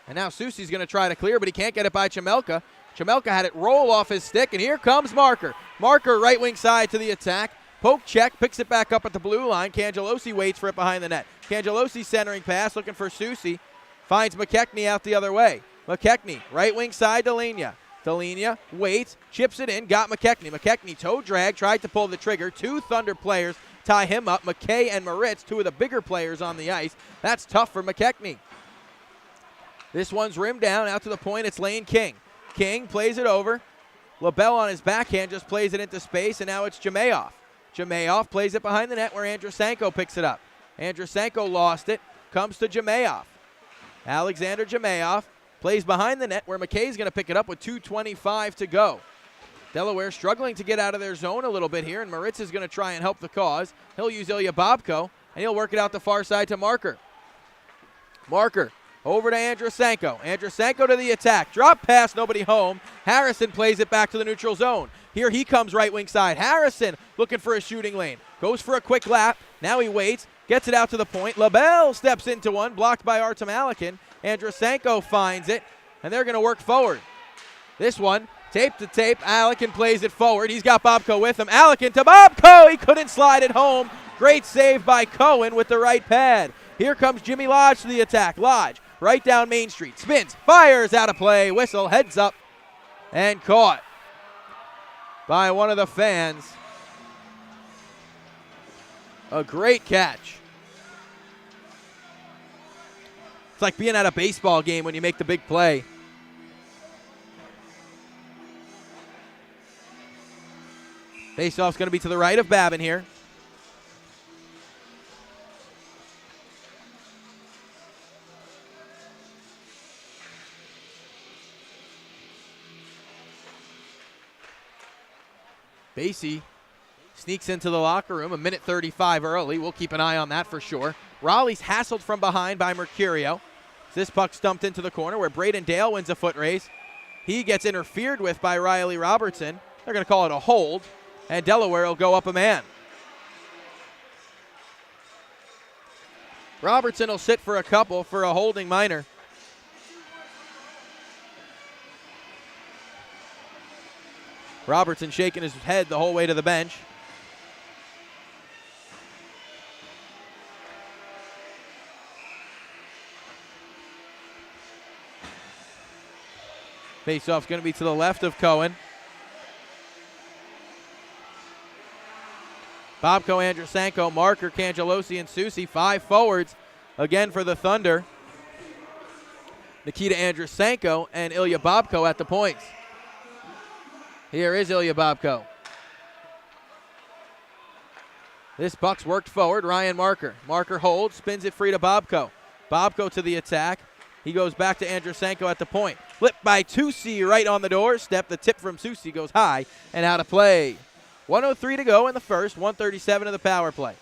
And now Susi's going to try to clear, but he can't get it by Chamelka. Chamelka had it roll off his stick, and here comes Marker. Marker right wing side to the attack. Poke check, picks it back up at the blue line. Cangelosi waits for it behind the net. Cangelosi centering pass, looking for Susi. Finds McKechnie out the other way. McKechnie, right wing side to Lenia. Delenia waits, chips it in, got McKechnie. McKechnie toe drag, tried to pull the trigger. Two Thunder players tie him up. McKay and Moritz, two of the bigger players on the ice. That's tough for McKechnie. This one's rimmed down, out to the point, it's Lane King. King plays it over. LaBelle on his backhand just plays it into space, and now it's Jamayoff. Jamayoff plays it behind the net where Andrusenko picks it up. Andrusenko lost it, comes to Jamayoff. Alexander Jamayoff plays behind the net where McKay's going to pick it up with 2:25 to go. Delaware struggling to get out of their zone a little bit here, and Moritz is going to try and help the cause. He'll use Ilya Bobko, and he'll work it out the far side to Marker. Marker over to Andrusenko. Andrusenko to the attack. Drop pass, nobody home. Harrison plays it back to the neutral zone. Here he comes right wing side. Harrison looking for a shooting lane. Goes for a quick lap. Now he waits. Gets it out to the point. LaBelle steps into one. Blocked by Artem Alekin. Andrusenko finds it. And they're going to work forward. This one, tape to tape. Alekin plays it forward. He's got Bobko with him. Alekin to Bobko. He couldn't slide it home. Great save by Cohen with the right pad. Here comes Jimmy Lodge to the attack. Lodge right down Main Street. Spins. Fires out of play. Whistle. Heads up. And caught by one of the fans. A great catch. It's like being at a baseball game when you make the big play. Faceoff's going to be to the right of Babin here. Basie sneaks into the locker room, a minute 35 early. We'll keep an eye on that for sure. Raleigh's hassled from behind by Mercurio. This puck stumped into the corner where Braden Dale wins a foot race. He gets interfered with by Riley Robertson. They're going to call it a hold, and Delaware will go up a man. Robertson will sit for a couple for a holding minor. Robertson shaking his head the whole way to the bench. Faceoff's going to be to the left of Cohen. Bobko, Andrusenko, Marker, Cangelosi, and Susi. Five forwards again for the Thunder. Nikita Andrusenko and Ilya Bobko at the points. Here is Ilya Bobko. This puck's worked forward. Ryan Marker. Marker holds, spins it free to Bobko. Bobko to the attack. He goes back to Andrusenko at the point. Flipped by Susi right on the doorstep. The tip from Susi goes high and out of play. 1:03 to go in the first. 1:37 of the power play.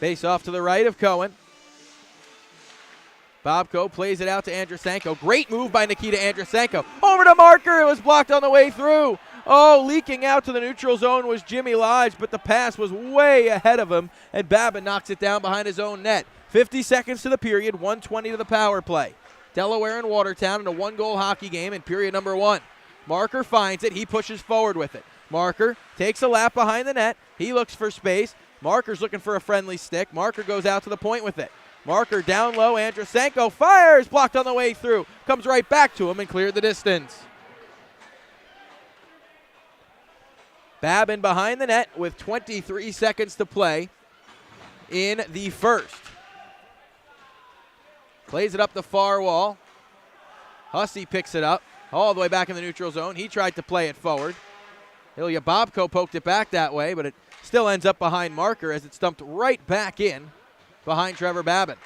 Face off to the right of Cohen. Bobko plays it out to Andrusenko. Great move by Nikita Andrusenko. Over to Marker. It was blocked on the way through. Oh, leaking out to the neutral zone was Jimmy Lodge, but the pass was way ahead of him, and Babin knocks it down behind his own net. 50 seconds to the period, 1:20 to the power play. Delaware and Watertown in a one-goal hockey game in period number one. Marker finds it. He pushes forward with it. Marker takes a lap behind the net. He looks for space. Marker's looking for a friendly stick. Marker goes out to the point with it. Marker down low. Andrusenko fires. Blocked on the way through. Comes right back to him and cleared the distance. Babin behind the net with 23 seconds to play in the first. Plays it up the far wall. Hussey picks it up all the way back in the neutral zone. He tried to play it forward. Ilya Bobko poked it back that way, but it still ends up behind Marker as it stumped right back in behind Trevor Babin.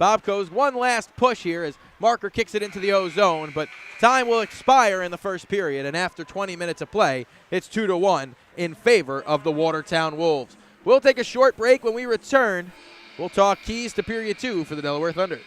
Bobko's one last push here as Marker kicks it into the O zone, but time will expire in the first period, and after 20 minutes of play, it's 2-1 in favor of the Watertown Wolves. We'll take a short break. When we return, we'll talk keys to period two for the Delaware Thunder.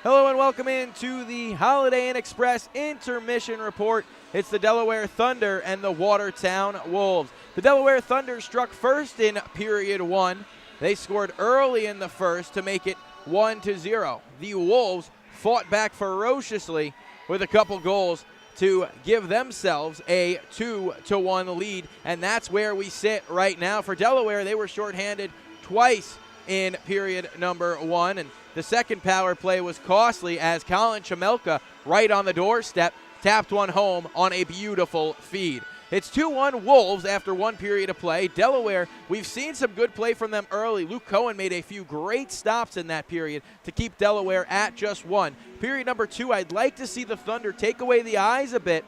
Hello and welcome into the Holiday Inn Express intermission report. It's the Delaware Thunder and the Watertown Wolves. The Delaware Thunder struck first in period one. They scored early in the first to make it 1-0. The Wolves fought back ferociously with a couple goals to give themselves a 2-1 lead, and that's where we sit right now. For Delaware, they were shorthanded twice in period number one, and the second power play was costly as Colin Chamelka, right on the doorstep, tapped one home on a beautiful feed. It's 2-1 Wolves after one period of play. Delaware, we've seen some good play from them early. Luke Cohen made a few great stops in that period to keep Delaware at just one. Period number two, I'd like to see the Thunder take away the eyes a bit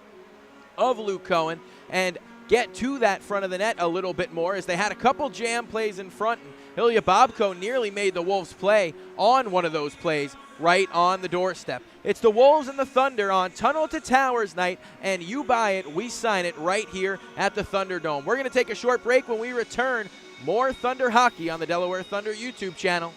of Luke Cohen and get to that front of the net a little bit more, as they had a couple jam plays in front. Ilya Bobko nearly made the Wolves play on one of those plays right on the doorstep. It's the Wolves and the Thunder on Tunnel to Towers night, and you buy it, we sign it right here at the Thunderdome. We're going to take a short break. When we return, more Thunder hockey on the Delaware Thunder YouTube channel.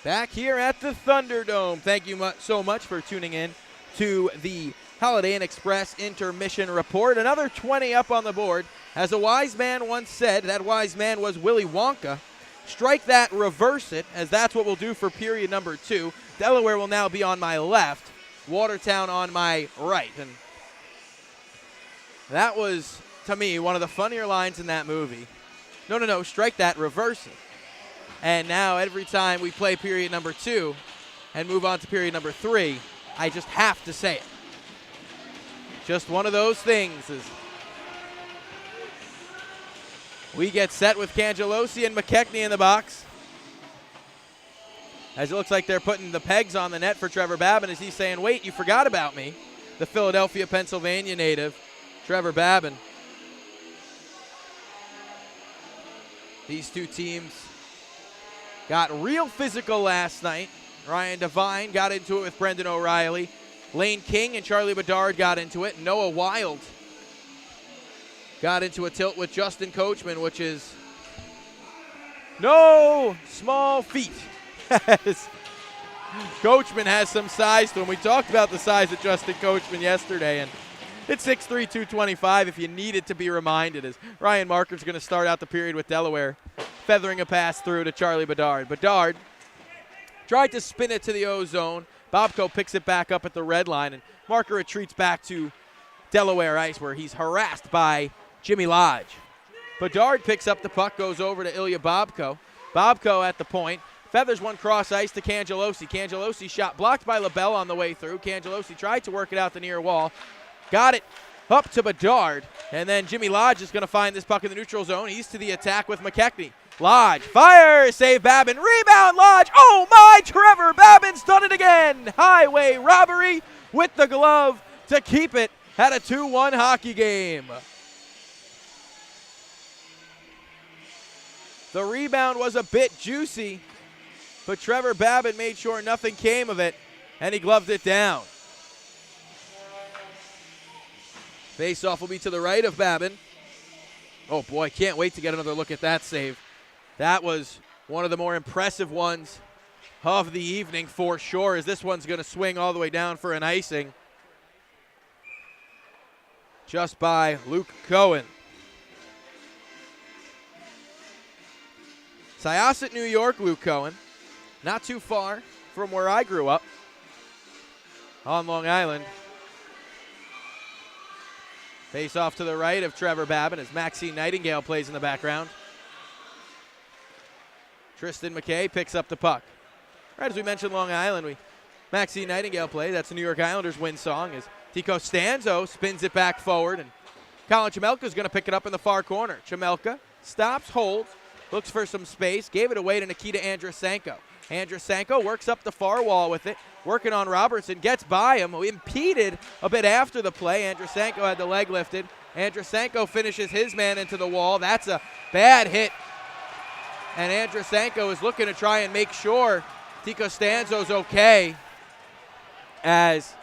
Back here at the Thunderdome. Thank you so much for tuning in to the Holiday Inn Express intermission report. Another 20 up on the board. As a wise man once said, that wise man was Willy Wonka. Strike that, reverse it, as that's what we'll do for period number 2. Delaware will now be on my left, Watertown on my right. And that was, to me, one of the funnier lines in that movie. No, strike that, reverse it. And now every time we play period number 2 and move on to period number 3, I just have to say it. Just one of those things. Is we get set with Cangelosi and McKechnie in the box. As it looks like they're putting the pegs on the net for Trevor Babin as he's saying, wait, you forgot about me. The Philadelphia, Pennsylvania native, Trevor Babin. These two teams got real physical last night. Ryan Devine got into it with Brendan O'Reilly. Lane King and Charlie Bedard got into it. Noah Wild got into a tilt with Justin Coachman, which is no small feat. Coachman has some size to him. We talked about the size of Justin Coachman yesterday, and it's 6'3", 225 if you needed to be reminded, as Ryan Marker's going to start out the period with Delaware, feathering a pass through to Charlie Bedard. Bedard tried to spin it to the O zone. Bobko picks it back up at the red line, and Marker retreats back to Delaware ice where he's harassed by Jimmy Lodge. Bedard picks up the puck, goes over to Ilya Bobko. Bobko at the point, feathers one cross ice to Cangelosi. Cangelosi shot blocked by LaBelle on the way through. Cangelosi tried to work it out the near wall. Got it up to Bedard, and then Jimmy Lodge is going to find this puck in the neutral zone. He's to the attack with McKechnie. Lodge fires, save Babin, rebound Lodge. Oh my, Trevor Babin's done it again. Highway robbery with the glove to keep it at a 2-1 hockey game. The rebound was a bit juicy, but Trevor Babin made sure nothing came of it, and he gloved it down. Face-off will be to the right of Babin. Oh boy, can't wait to get another look at that save. That was one of the more impressive ones of the evening for sure, as this one's going to swing all the way down for an icing just by Luke Cohen. Syosset, New York, Luke Cohen. Not too far from where I grew up on Long Island. Face off to the right of Trevor Babin as Maxine Nightingale plays in the background. Tristan McKay picks up the puck. Right as we mentioned Long Island, Maxine Nightingale play. That's the New York Islanders win song as Tico Stanzo spins it back forward, and Colin Chamelka is going to pick it up in the far corner. Chamelka stops, holds, looks for some space, gave it away to Nikita Andrusenko. Andrusenko works up the far wall with it, working on Robertson, gets by him, impeded a bit after the play. Andrusenko had the leg lifted. Andrusenko finishes his man into the wall. That's a bad hit. And Andrusenko is looking to try and make sure Tico Stanzo's okay, as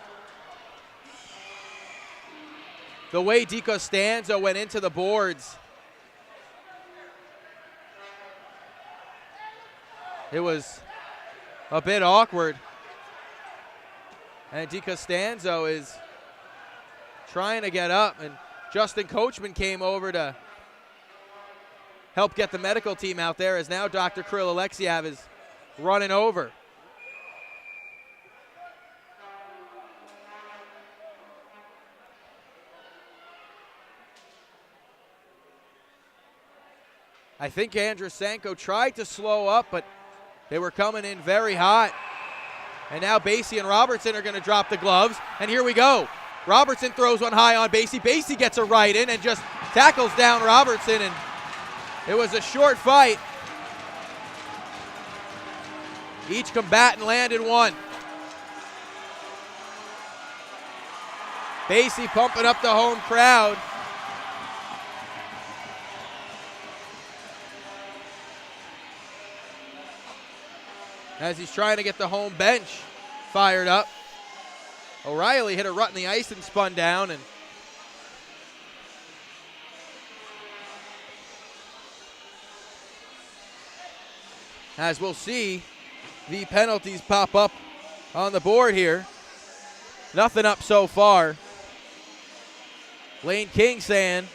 the way Tico Stanzo went into the boards, it was a bit awkward. And Tico Stanzo is trying to get up, and Justin Coachman came over to help get the medical team out there, as now Dr. Kirill Alexiev is running over. I think Andrusenko tried to slow up, but they were coming in very hot. And now Basie and Robertson are going to drop the gloves. And here we go. Robertson throws one high on Basie. Basie gets a right in and just tackles down Robertson. And it was a short fight. Each combatant landed one. Basie pumping up the home crowd. As he's trying to get the home bench fired up. O'Reilly hit a rut in the ice and spun down. And as we'll see, the penalties pop up on the board here. Nothing up so far. Lane King saying,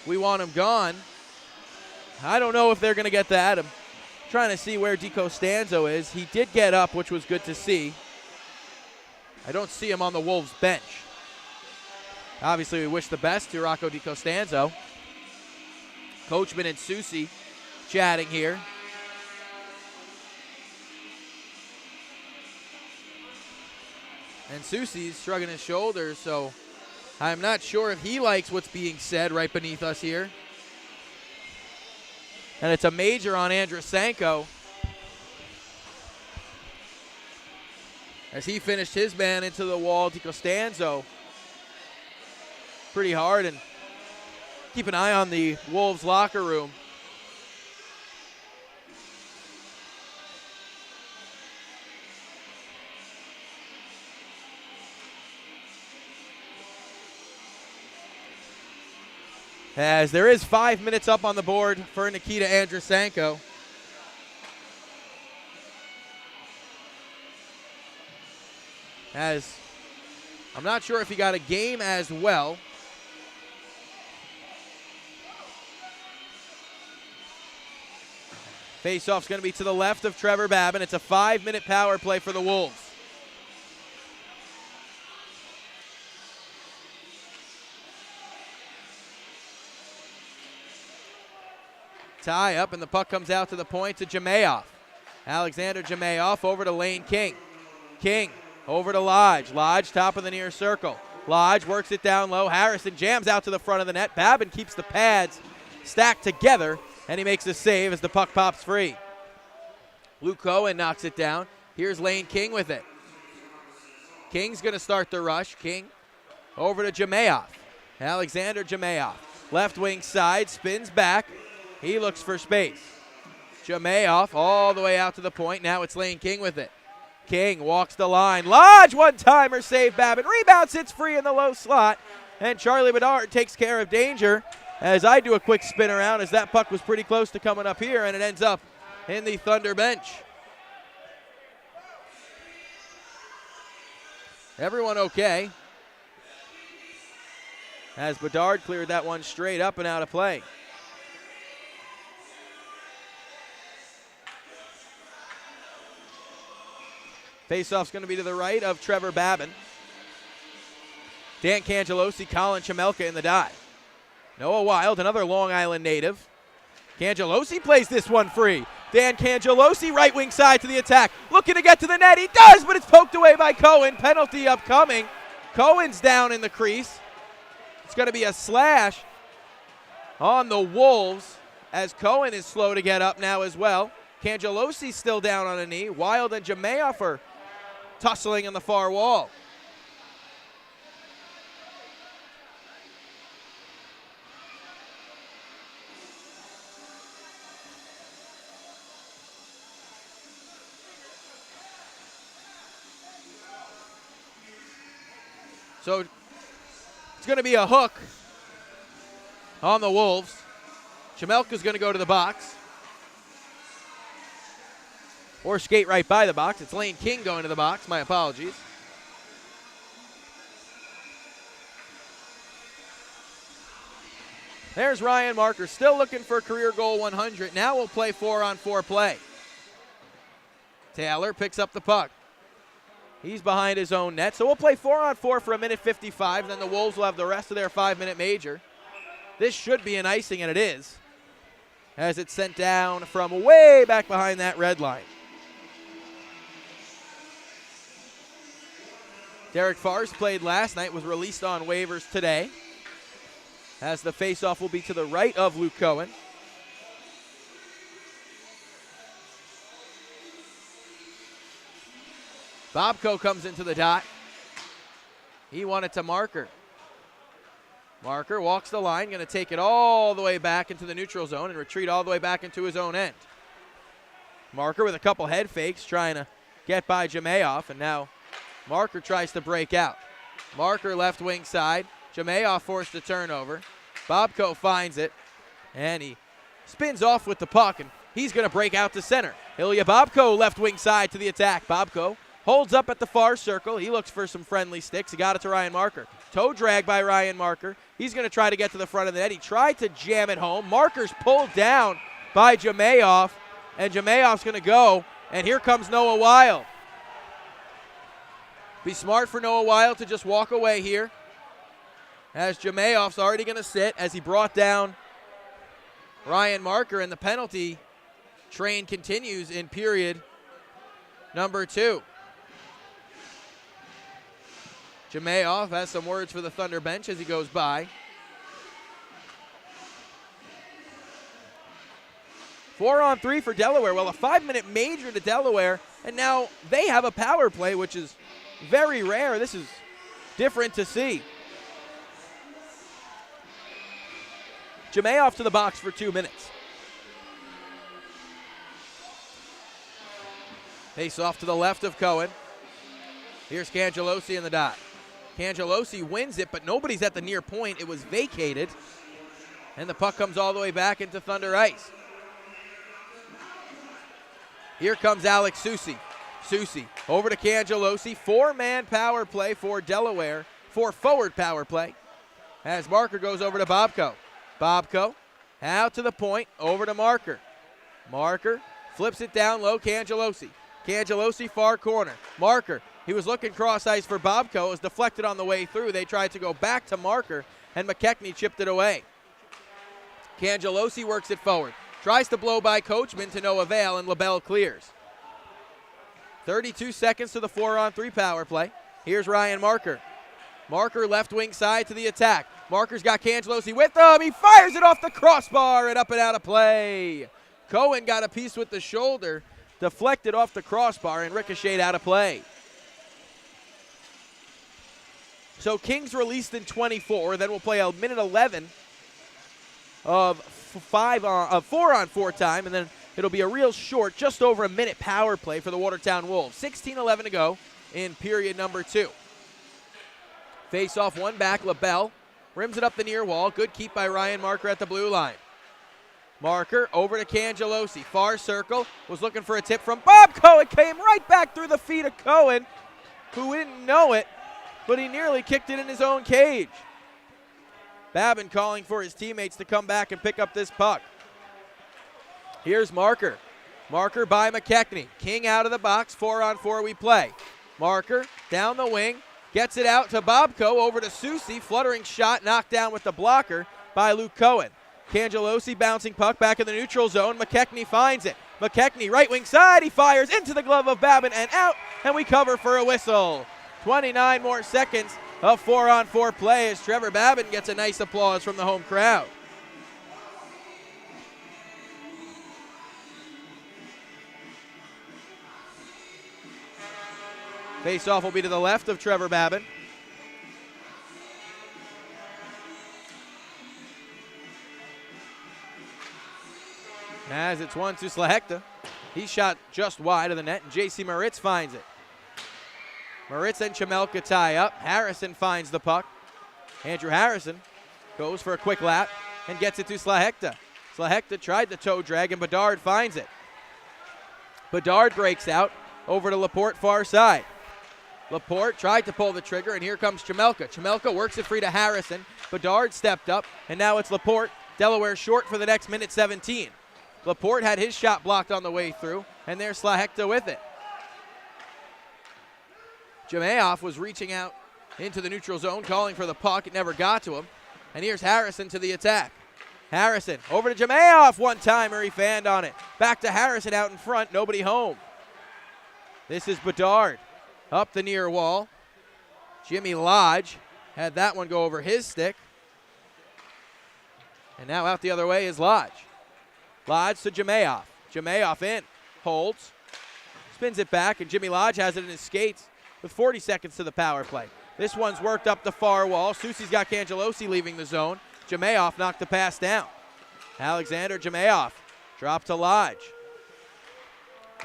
we want him gone. I don't know if they're going to get that. I'm trying to see where DiCostanzo is. He did get up, which was good to see. I don't see him on the Wolves bench. Obviously, we wish the best to Rocco DiCostanzo. Coachman and Susie chatting here. And Susie's shrugging his shoulders, so I'm not sure if he likes what's being said right beneath us here. And it's a major on Andrusenko as he finished his man into the wall. DiCostanzo pretty hard, and keep an eye on the Wolves locker room. As there is 5 minutes up on the board for Nikita Andrusenko. As I'm not sure if he got a game as well. Faceoff's going to be to the left of Trevor Babin. It's a 5-minute power play for the Wolves. Tie up, and the puck comes out to the point to Jamayoff. Alexander Jamayoff over to Lane King. King over to Lodge. Lodge top of the near circle. Lodge works it down low. Harrison jams out to the front of the net. Babin keeps the pads stacked together, and he makes a save as the puck pops free. Luke Cohen knocks it down. Here's Lane King with it. King's going to start the rush. King over to Jamayoff. Alexander Jamayoff. Left wing side, spins back. He looks for space. Jamayoff all the way out to the point. Now it's Lane King with it. King walks the line. Lodge, one-timer, save Babin. Rebound sits free in the low slot. And Charlie Bedard takes care of danger as I do a quick spin around, as that puck was pretty close to coming up here, and it ends up in the Thunder bench. Everyone okay, as Bedard cleared that one straight up and out of play. Faceoff's going to be to the right of Trevor Babin. Dan Cangelosi, Colin Chamelka in the dive. Noah Wild, another Long Island native. Cangelosi plays this one free. Dan Cangelosi, right wing side to the attack. Looking to get to the net. He does, but it's poked away by Cohen. Penalty upcoming. Cohen's down in the crease. It's going to be a slash on the Wolves as Cohen is slow to get up now as well. Cangelosi's still down on a knee. Wild and Jamayoff are tussling on the far wall. So it's going to be a hook on the Wolves. Chamelka's going to go to the box. Or skate right by the box. It's Lane King going to the box. My apologies. There's Ryan Marker, still looking for career goal 100. Now we'll play 4-on-4 play. Taylor picks up the puck. He's behind his own net. So we'll play 4-on-4 for a minute 55. Then the Wolves will have the rest of their 5-minute major. This should be an icing, and it is, as it's sent down from way back behind that red line. Derek Fars played last night, was released on waivers today, as the faceoff will be to the right of Luke Cohen. Bobko comes into the dot. He won it to Marker. Marker walks the line, going to take it all the way back into the neutral zone and retreat all the way back into his own end. Marker with a couple head fakes trying to get by Jamayoff, and now Marker tries to break out. Marker left wing side. Jamayoff forced a turnover. Bobko finds it, and he spins off with the puck, and he's going to break out to center. Ilya Bobko left wing side to the attack. Bobko holds up at the far circle. He looks for some friendly sticks. He got it to Ryan Marker. Toe drag by Ryan Marker. He's going to try to get to the front of the net. He tried to jam it home. Marker's pulled down by Jamayoff, and Jamayoff's going to go, and here comes Noah Wild. Be smart for Noah Wild to just walk away here, as Jamayoff's already going to sit as he brought down Ryan Marker, and the penalty train continues in period number 2. Jamayoff has some words for the Thunder bench as he goes by. 4-on-3 for Delaware. Well, a 5-minute major to Delaware, and now they have a power play, which is very rare. This is different to see. Jamayoff to the box for 2 minutes. Face off to the left of Cohen. Here's Cangelosi in the dot. Cangelosi wins it, but nobody's at the near point. It was vacated, and the puck comes all the way back into Thunder ice. Here comes Alex Susi. Susi over to Cangelosi. 4-man power play for Delaware. 4-forward power play. As Marker goes over to Bobko. Bobko out to the point, over to Marker. Marker flips it down low, Cangelosi. Cangelosi far corner. Marker, he was looking cross ice for Bobko. It was deflected on the way through. They tried to go back to Marker, and McKechnie chipped it away. Cangelosi works it forward. Tries to blow by Coachman to no avail, and LaBelle clears. 32 seconds to the 4-on-3 power play. Here's Ryan Marker. Marker left wing side to the attack. Marker's got Cangelosi with him. He fires it off the crossbar and up and out of play. Cohen got a piece with the shoulder, deflected off the crossbar and ricocheted out of play. So Kings released in 24. Then we'll play a minute 11 of 4-on-4 time, and then it'll be a real short, just over a minute power play for the Watertown Wolves. 16:11 to go in period number 2. Face off one back, LaBelle rims it up the near wall. Good keep by Ryan Marker at the blue line. Marker over to Cangelosi. Far circle, was looking for a tip from Bobko. It came right back through the feet of Cohen, who didn't know it, but he nearly kicked it in his own cage. Babin calling for his teammates to come back and pick up this puck. Here's Marker. Marker by McKechnie. King out of the box. 4-on-4 we play. Marker down the wing. Gets it out to Bobko. Over to Susi. Fluttering shot knocked down with the blocker by Luke Cohen. Cangelosi bouncing puck back in the neutral zone. McKechnie finds it. McKechnie right wing side. He fires into the glove of Babin and out. And we cover for a whistle. 29 more seconds of 4-on-4 play as Trevor Babin gets a nice applause from the home crowd. Face-off will be to the left of Trevor Babin. As it's one to Slahekta. He shot just wide of the net, and J.C. Moritz finds it. Moritz and Chamelka tie up. Harrison finds the puck. Andrew Harrison goes for a quick lap and gets it to Slahekta. Slahekta tried the toe drag, and Bedard finds it. Bedard breaks out over to Laporte far side. Laporte tried to pull the trigger, and here comes Chamelka. Chamelka works it free to Harrison. Bedard stepped up, and now it's Laporte. Delaware short for the next minute 17. Laporte had his shot blocked on the way through, and there's Slahekta with it. Jamayoff was reaching out into the neutral zone, calling for the puck. It never got to him. And here's Harrison to the attack. Harrison over to Jamayoff. One-timer, he fanned on it. Back to Harrison out in front, nobody home. This is Bedard up the near wall. Jimmy Lodge had that one go over his stick. And now out the other way is Lodge. Lodge to Jamayoff. Jamayoff in, holds, spins it back, and Jimmy Lodge has it in his skates with 40 seconds to the power play. This one's worked up the far wall. Susi's got Cangelosi leaving the zone. Jamayoff knocked the pass down. Alexander Jamayoff dropped to Lodge.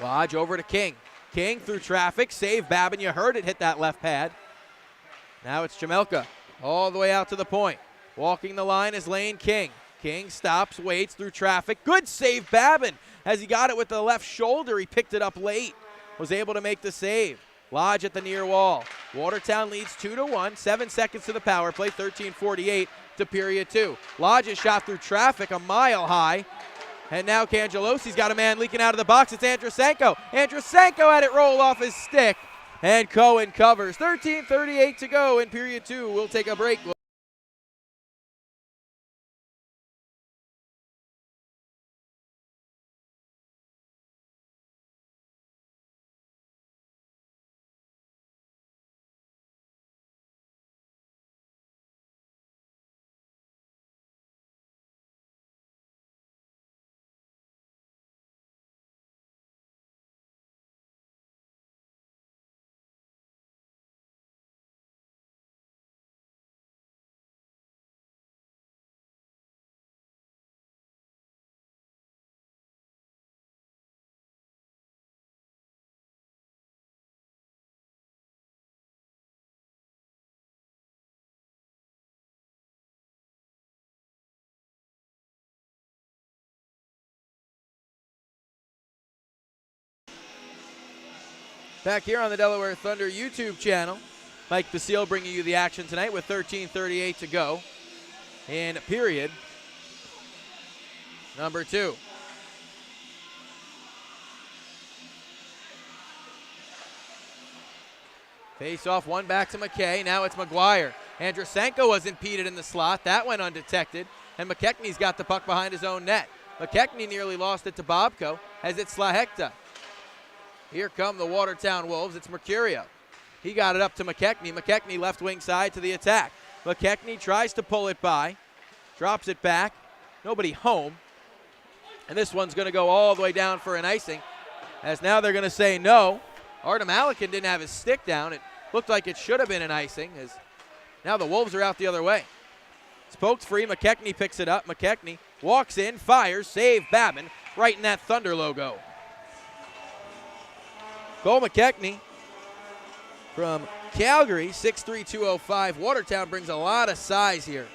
Lodge over to King. King through traffic, save Babin. You heard it hit that left pad. Now it's Chamelka all the way out to the point. Walking the line is Lane King. King stops, waits through traffic. Good save, Babin. As he got it with the left shoulder, he picked it up late. Was able to make the save. Lodge at the near wall. Watertown leads 2-1. 7 seconds to the power play. 13:48 to period 2. Lodge's shot through traffic a mile high. And now Cangelosi's got a man leaking out of the box. It's Andrusenko. Andrusenko had it roll off his stick. And Cohen covers. 13:38 to go in period 2. We'll take a break. Back here on the Delaware Thunder YouTube channel, Mike Basile bringing you the action tonight with 13:38 to go in period number 2. Face off, one back to McKay. Now it's McGuire. Andrusenko was impeded in the slot. That went undetected. And McKechnie's got the puck behind his own net. McKechnie nearly lost it to Bobko as it's Slahekta. Here come the Watertown Wolves. It's Mercurio. He got it up to McKechnie. McKechnie left wing side to the attack. McKechnie tries to pull it by. Drops it back. Nobody home. And this one's going to go all the way down for an icing. As now they're going to say no. Artem Alekin didn't have his stick down. It looked like it should have been an icing. As now the Wolves are out the other way. It's poked free. McKechnie picks it up. McKechnie walks in, fires, save Babin right in that Thunder logo. Cole McKechnie from Calgary, 6'3", 205. Watertown brings a lot of size here.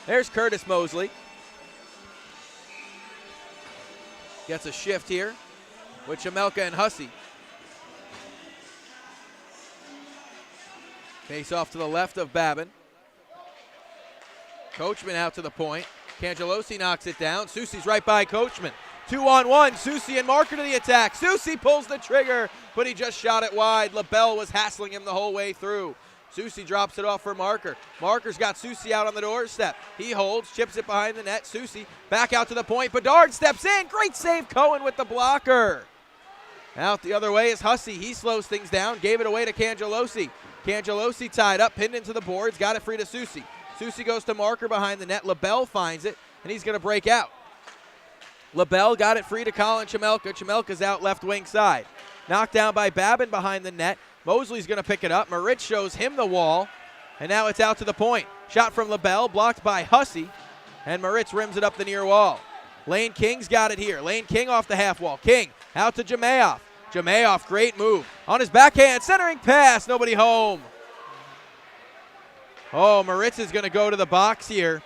There's Curtis Mosley. Gets a shift here with Chamelka and Hussey. Face off to the left of Babin. Coachman out to the point. Cangelosi knocks it down. Soucy's right by Coachman. 2-on-1. Soucy and Marker to the attack. Soucy pulls the trigger, but he just shot it wide. LaBelle was hassling him the whole way through. Soucy drops it off for Marker. Marker's got Soucy out on the doorstep. He holds, chips it behind the net. Soucy back out to the point. Bedard steps in. Great save, Cohen with the blocker. Out the other way is Hussey. He slows things down, gave it away to Cangelosi. Cangelosi tied up, pinned into the boards, got it free to Soucy. Soucy goes to Marker behind the net. LaBelle finds it, and he's going to break out. LaBelle got it free to Colin Chamelka. Chamelka's out left wing side. Knocked down by Babin behind the net. Mosley's going to pick it up. Moritz shows him the wall, and now it's out to the point. Shot from LaBelle, blocked by Hussey, and Moritz rims it up the near wall. Lane King's got it here. Lane King off the half wall. King out to Jamayoff. Jamayoff, great move. On his backhand, centering pass, nobody home. Oh, Moritz is going to go to the box here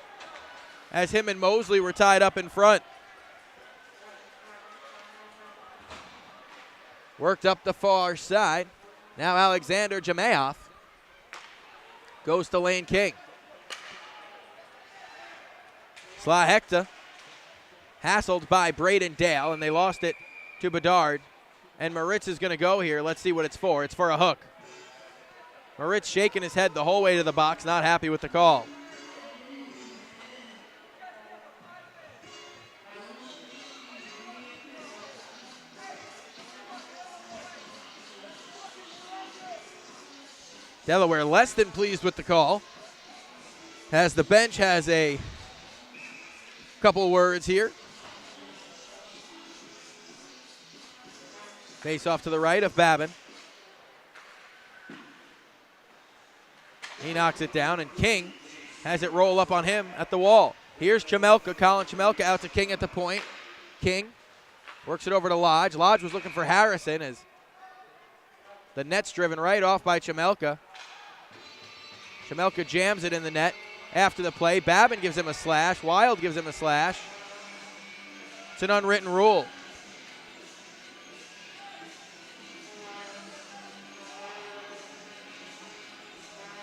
as him and Mosley were tied up in front. Worked up the far side. Now Alexander Jamayoff goes to Lane King. Slahekta hassled by Braden Dale, and they lost it to Bedard. And Moritz is going to go here. Let's see what it's for. It's for a hook. Moritz shaking his head the whole way to the box, not happy with the call. Delaware less than pleased with the call, as the bench has a couple words here. Face off to the right of Babin. He knocks it down, and King has it roll up on him at the wall. Here's Chamelka, Colin Chamelka out to King at the point. King works it over to Lodge. Lodge was looking for Harrison as the net's driven right off by Chamelka. Chemelka jams it in the net after the play. Babin gives him a slash. Wild gives him a slash. It's an unwritten rule.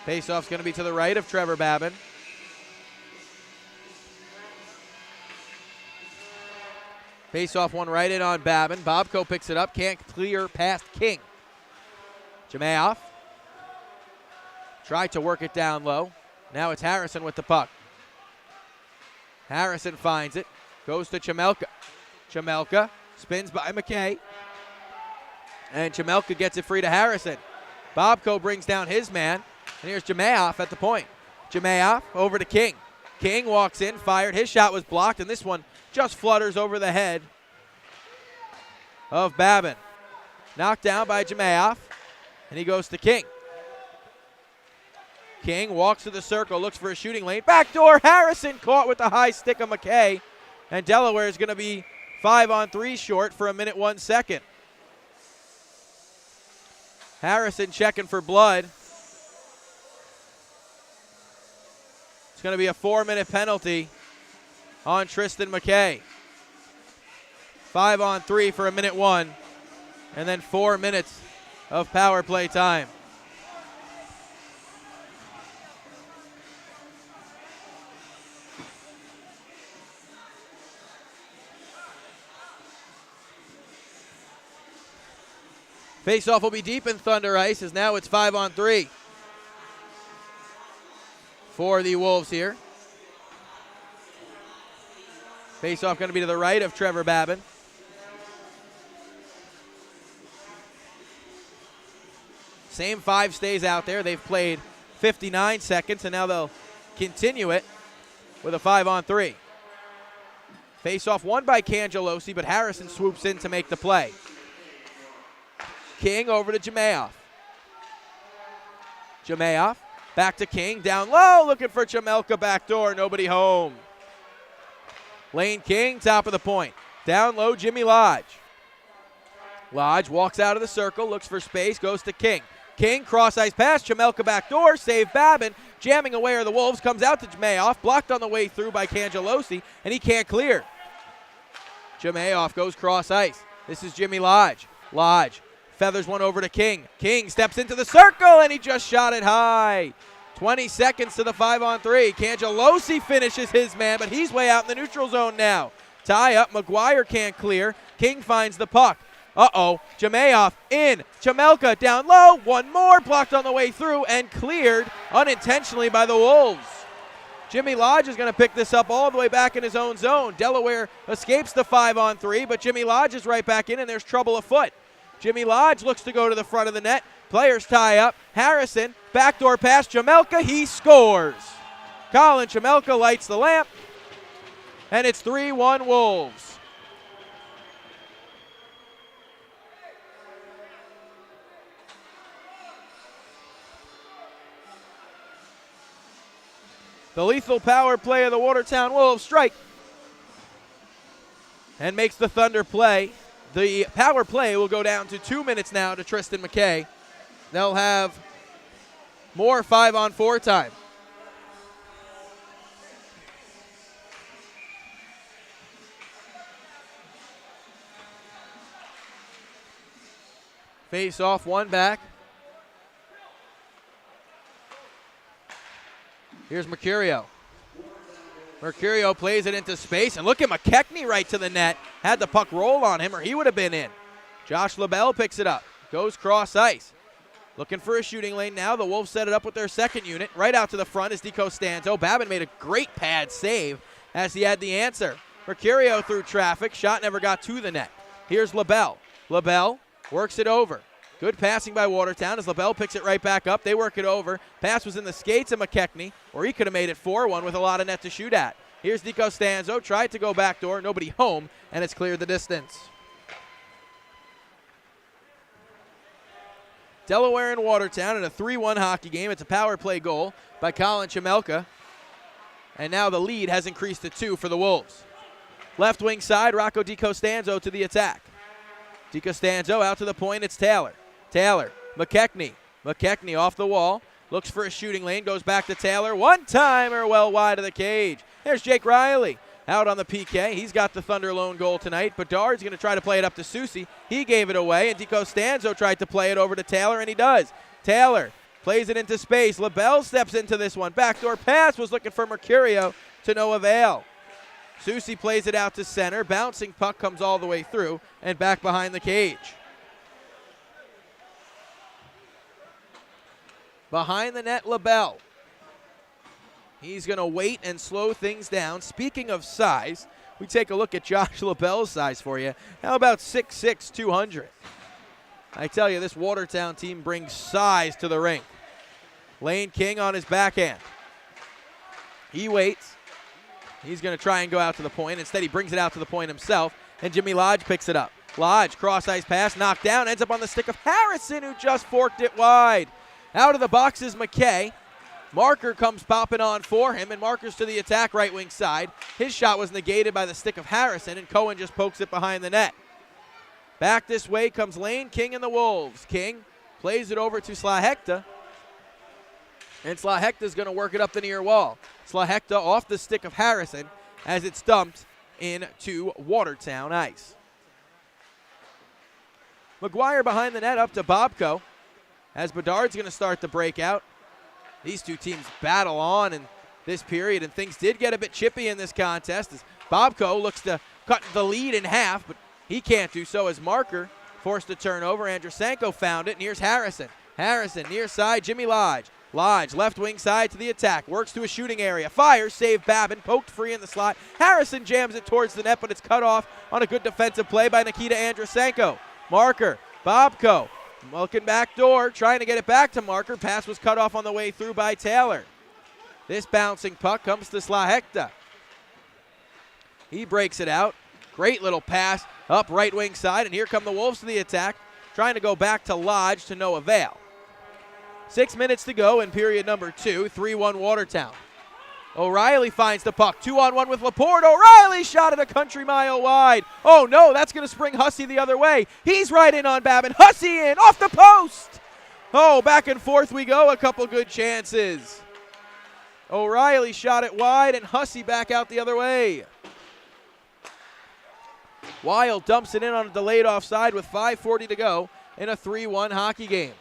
Faceoff's going to be to the right of Trevor Babin. Faceoff one right in on Babin. Bobko picks it up. Can't clear past King. Jamayoff tried to work it down low. Now it's Harrison with the puck. Harrison finds it. Goes to Chemelka. Chemelka spins by McKay. And Chemelka gets it free to Harrison. Bobko brings down his man. And here's Jamayoff at the point. Jamayoff over to King. King walks in, fired. His shot was blocked, and this one just flutters over the head of Babin. Knocked down by Jamayoff, and he goes to King. King walks to the circle, looks for a shooting lane. Backdoor, Harrison caught with the high stick of McKay, and Delaware is going to be 5-on-3 short for a minute 1 second. Harrison checking for blood. It's going to be a 4-minute penalty on Tristan McKay. 5-on-3 for a minute 1, and then 4 minutes of power play time. Faceoff will be deep in Thunder ice as now it's 5-on-3 for the Wolves here. Faceoff going to be to the right of Trevor Babin. Same 5 stays out there. They've played 59 seconds, and now they'll continue it with a 5-on-3. Faceoff won by Cangelosi, but Harrison swoops in to make the play. King over to Jamayoff. Jamayoff back to King, down low, looking for Chemelka backdoor, nobody home. Lane King, top of the point. Down low, Jimmy Lodge. Lodge walks out of the circle, looks for space, goes to King. King, cross-ice pass, Chemelka backdoor, save Babin. Jamming away are the Wolves, comes out to Jamayoff, blocked on the way through by Cangelosi, and he can't clear. Jamayoff goes cross-ice. This is Jimmy Lodge. Lodge feathers one over to King. King steps into the circle, and he just shot it high. 20 seconds to the 5-on-3. Cangelosi finishes his man, but he's way out in the neutral zone now. Tie up, McGuire can't clear. King finds the puck. Jamayoff in. Chemelka down low. One more, blocked on the way through and cleared unintentionally by the Wolves. Jimmy Lodge is going to pick this up all the way back in his own zone. Delaware escapes the 5-on-3, but Jimmy Lodge is right back in, and there's trouble afoot. Jimmy Lodge looks to go to the front of the net. Players tie up. Harrison, backdoor pass. Chemelka, he scores. Colin Chemelka lights the lamp, and it's 3-1 Wolves. The lethal power play of the Watertown Wolves strike and makes the Thunder play. The power play will go down to 2 minutes now to Tristan McKay. They'll have more 5-on-4 time. Face off, one back. Here's Mercurio. Mercurio plays it into space, and look at McKechnie right to the net. Had the puck roll on him, or he would have been in. Josh LaBelle picks it up, goes cross ice. Looking for a shooting lane now. The Wolves set it up with their second unit. Right out to the front is DiCostanzo. Babin made a great pad save as he had the answer. Mercurio through traffic. Shot never got to the net. Here's LaBelle. LaBelle works it over. Good passing by Watertown as LaBelle picks it right back up. They work it over. Pass was in the skates of McKechnie, or he could have made it 4-1 with a lot of net to shoot at. Here's DiCostanzo. Tried to go backdoor. Nobody home, and it's cleared the distance. Delaware and Watertown in a 3-1 hockey game. It's a power play goal by Colin Chemelka. And now the lead has increased to 2 for the Wolves. Left wing side, Rocco DiCostanzo to the attack. DiCostanzo out to the point. It's Taylor. Taylor, McKechnie. McKechnie off the wall. Looks for a shooting lane, goes back to Taylor. One-timer well wide of the cage. There's Jake Riley out on the PK. He's got the Thunder lone goal tonight. Bedard's going to try to play it up to Susie. He gave it away, and DiCostanzo tried to play it over to Taylor, and he does. Taylor plays it into space. LaBelle steps into this one. Backdoor pass was looking for Mercurio to no avail. Susie plays it out to center. Bouncing puck comes all the way through and back behind the cage. Behind the net, LaBelle. He's going to wait and slow things down. Speaking of size, we take a look at Josh LaBelle's size for you. How about 6'6", 200? I tell you, this Watertown team brings size to the rink. Lane King on his backhand. He waits. He's going to try and go out to the point. Instead, he brings it out to the point himself, and Jimmy Lodge picks it up. Lodge, cross-ice pass, knocked down, ends up on the stick of Harrison, who just forked it wide. Out of the box is McKay. Marker comes popping on for him, and Marker's to the attack right wing side. His shot was negated by the stick of Harrison, and Cohen just pokes it behind the net. Back this way comes Lane King and the Wolves. King plays it over to Slahekta, and Slahekta's going to work it up the near wall. Slahekta off the stick of Harrison as it's dumped into Watertown ice. McGuire behind the net up to Bobko as Bedard's going to start the breakout. These two teams battle on in this period, and things did get a bit chippy in this contest as Bobko looks to cut the lead in half, but he can't do so as Marker forced to turn over. Andrusenko found it, and here's Harrison. Harrison near side, Jimmy Lodge. Lodge, left wing side to the attack, works to a shooting area, fires, save Babin, poked free in the slot. Harrison jams it towards the net, but it's cut off on a good defensive play by Nikita Andrusenko. Marker, Bobko, looking back door, trying to get it back to Marker. Pass was cut off on the way through by Taylor. This bouncing puck comes to Slahekta. He breaks it out. Great little pass up right wing side, and here come the Wolves to the attack, trying to go back to Lodge to no avail. 6 minutes to go in period number 2, 3-1 Watertown. O'Reilly finds the puck, 2-on-1 with Laporte. O'Reilly shot it a country mile wide. Oh no, that's going to spring Hussey the other way. He's right in on Babin. Hussey in, off the post. Oh, back and forth we go, a couple good chances. O'Reilly shot it wide, and Hussey back out the other way. Wild dumps it in on a delayed offside with 5:40 to go in a 3-1 hockey game.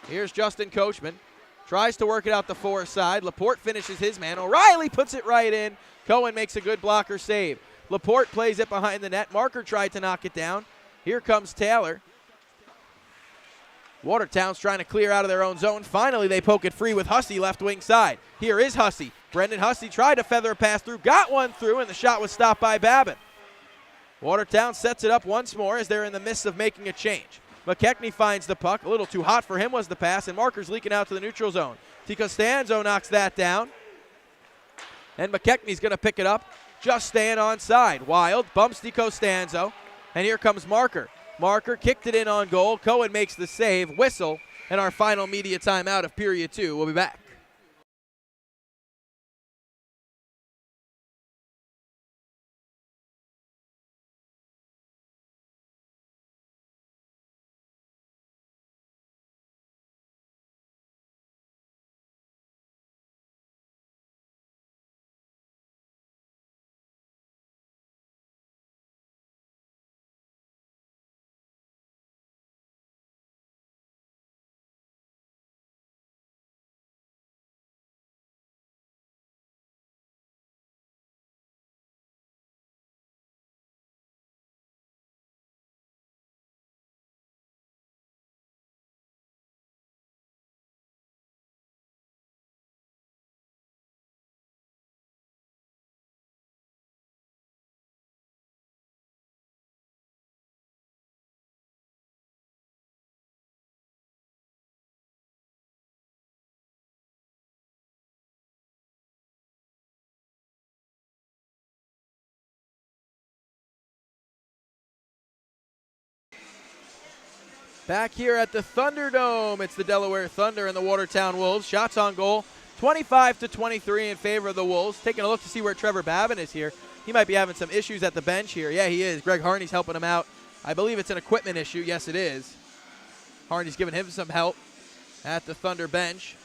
Here's Justin Coachman. Tries to work it out the far side. Laporte finishes his man. O'Reilly puts it right in. Cohen makes a good blocker save. Laporte plays it behind the net. Marker tried to knock it down. Here comes Taylor. Watertown's trying to clear out of their own zone. Finally, they poke it free with Hussey left wing side. Here is Hussey. Brendan Hussey tried to feather a pass through. Got one through, and the shot was stopped by Babin. Watertown sets it up once more as they're in the midst of making a change. McKechnie finds the puck. A little too hot for him was the pass, and Marker's leaking out to the neutral zone. DiCostanzo knocks that down, and McKechnie's going to pick it up, just staying onside. Wild bumps DiCostanzo, and here comes Marker. Marker kicked it in on goal. Cohen makes the save. Whistle, and our final media timeout of period 2. We'll be back. Back here at the Thunderdome, it's the Delaware Thunder and the Watertown Wolves. Shots on goal, 25-23 in favor of the Wolves. Taking a look to see where Trevor Babin is here. He might be having some issues at the bench here. Yeah, he is. Greg Harney's helping him out. I believe it's an equipment issue. Yes, it is. Harney's giving him some help. at the Thunder bench.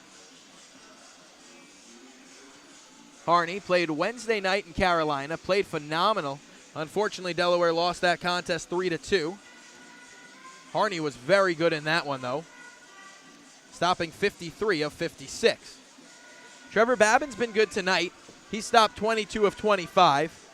Harney played Wednesday night in Carolina, played phenomenal. Unfortunately, Delaware lost that contest 3-2. Harney was very good in that one, though, stopping 53 of 56. Trevor Babin's been good tonight. He stopped 22 of 25.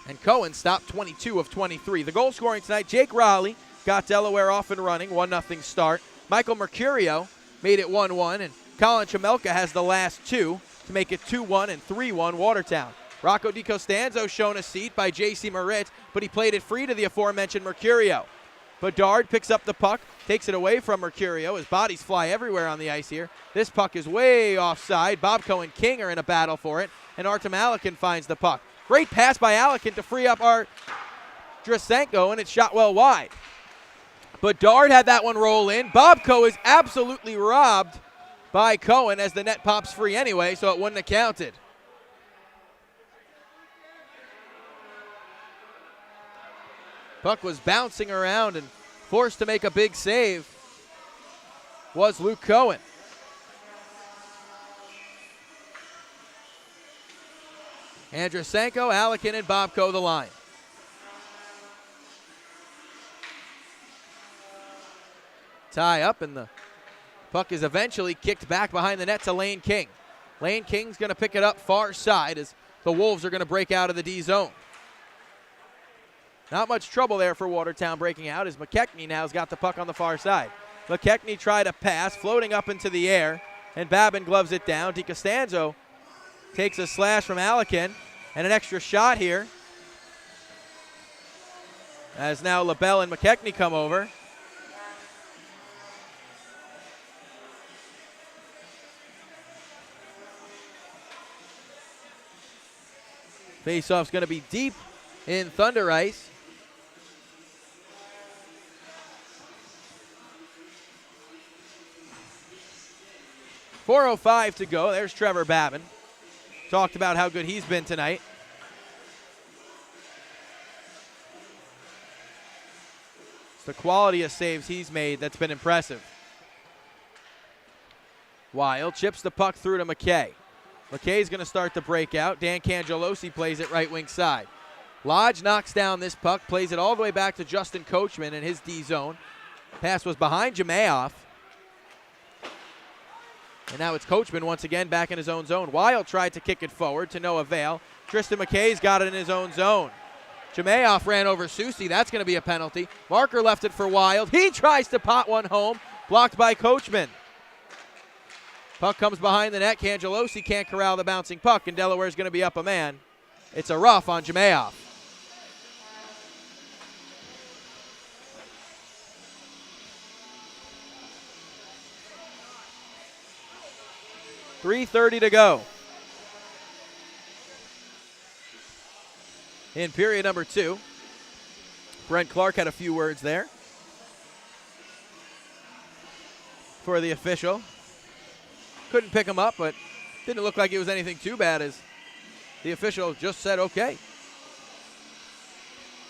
And Cohen stopped 22 of 23. The goal scoring tonight, Jake Raleigh got Delaware off and running, 1-0 start. Michael Mercurio made it 1-1, and Colin Chamelka has the last two to make it 2-1 and 3-1 Watertown. Rocco DiCostanzo shown a seat by J.C. Moritz, but he played it free to the aforementioned Mercurio. Bedard picks up the puck, takes it away from Mercurio. His bodies fly everywhere on the ice here. This puck is way offside. Bobko and King are in a battle for it, and Artem Alekin finds the puck. Great pass by Alekin to free up Art Drasenko, and it's shot well wide. Bedard had that one roll in. Bobko is absolutely robbed by Cohen as the net pops free anyway, so it wouldn't have counted. Puck was bouncing around, and forced to make a big save was Luke Cohen. Andrusenko, Alekin, and Bobko the line. Tie up, and the puck is eventually kicked back behind the net to Lane King. Lane King's going to pick it up far side as the Wolves are going to break out of the D zone. Not much trouble there for Watertown breaking out as McKechnie now has got the puck on the far side. McKechnie tried a pass, floating up into the air, and Babin gloves it down. DiCostanzo takes a slash from Alekin, and an extra shot here. As now LaBelle and McKechnie come over. Faceoff's going to be deep in Thunder ice. .405 to go. There's Trevor Babin. Talked about how good he's been tonight. It's the quality of saves he's made that's been impressive. Wild chips the puck through to McKay. McKay's going to start the breakout. Dan Cangelosi plays it right wing side. Lodge knocks down this puck, plays it all the way back to Justin Coachman in his D zone. Pass was behind Jamayoff. And now it's Coachman once again back in his own zone. Wild tried to kick it forward to no avail. Tristan McKay's got it in his own zone. Jamayoff ran over Susi. That's going to be a penalty. Marker left it for Wild. He tries to pot one home. Blocked by Coachman. Puck comes behind the net. Cangelosi can't corral the bouncing puck, and Delaware's going to be up a man. It's a rough on Jamayoff. .330 to go in period number 2. Brent Clark had a few words there for the official. Couldn't pick him up, but didn't look like it was anything too bad as the official just said okay.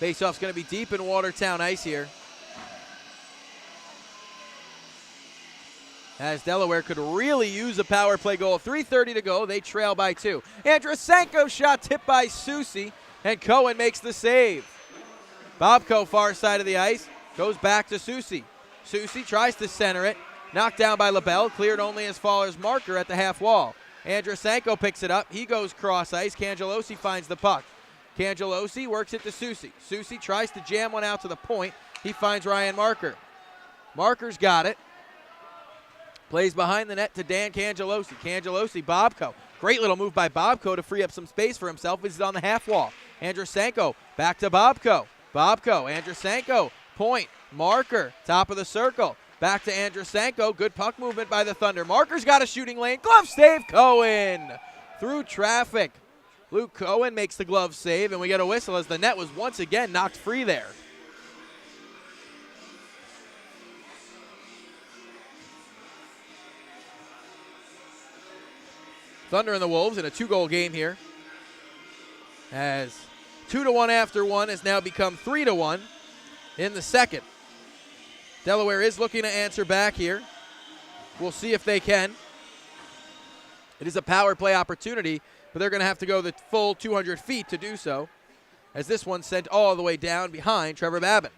Faceoff's going to be deep in Watertown ice here, as Delaware could really use a power play goal. 3:30 to go. They trail by 2. Andrusenko shot tipped by Susi, and Cohen makes the save. Bobko, far side of the ice, goes back to Susi. Susi tries to center it. Knocked down by LaBelle. Cleared only as far as Marker at the half wall. Andrusenko picks it up. He goes cross ice. Cangelosi finds the puck. Cangelosi works it to Susi. Susi tries to jam one out to the point. He finds Ryan Marker. Marker's got it. Plays behind the net to Dan Cangelosi. Cangelosi, Bobko. Great little move by Bobko to free up some space for himself. He's on the half wall. Andrusenko back to Bobko. Bobko, Andrusenko, point, Marker, top of the circle. Back to Andrusenko. Good puck movement by the Thunder. Marker's got a shooting lane. Glove save, Cohen. Through traffic. Luke Cohen makes the glove save, and we get a whistle as the net was once again knocked free there. Thunder and the Wolves in a 2-goal game here, as 2-1 after one has now become 3-1 in the second. Delaware is looking to answer back here. We'll see if they can. It is a power play opportunity, but they're going to have to go the full 200 feet to do so, as this one's sent all the way down behind Trevor Babin.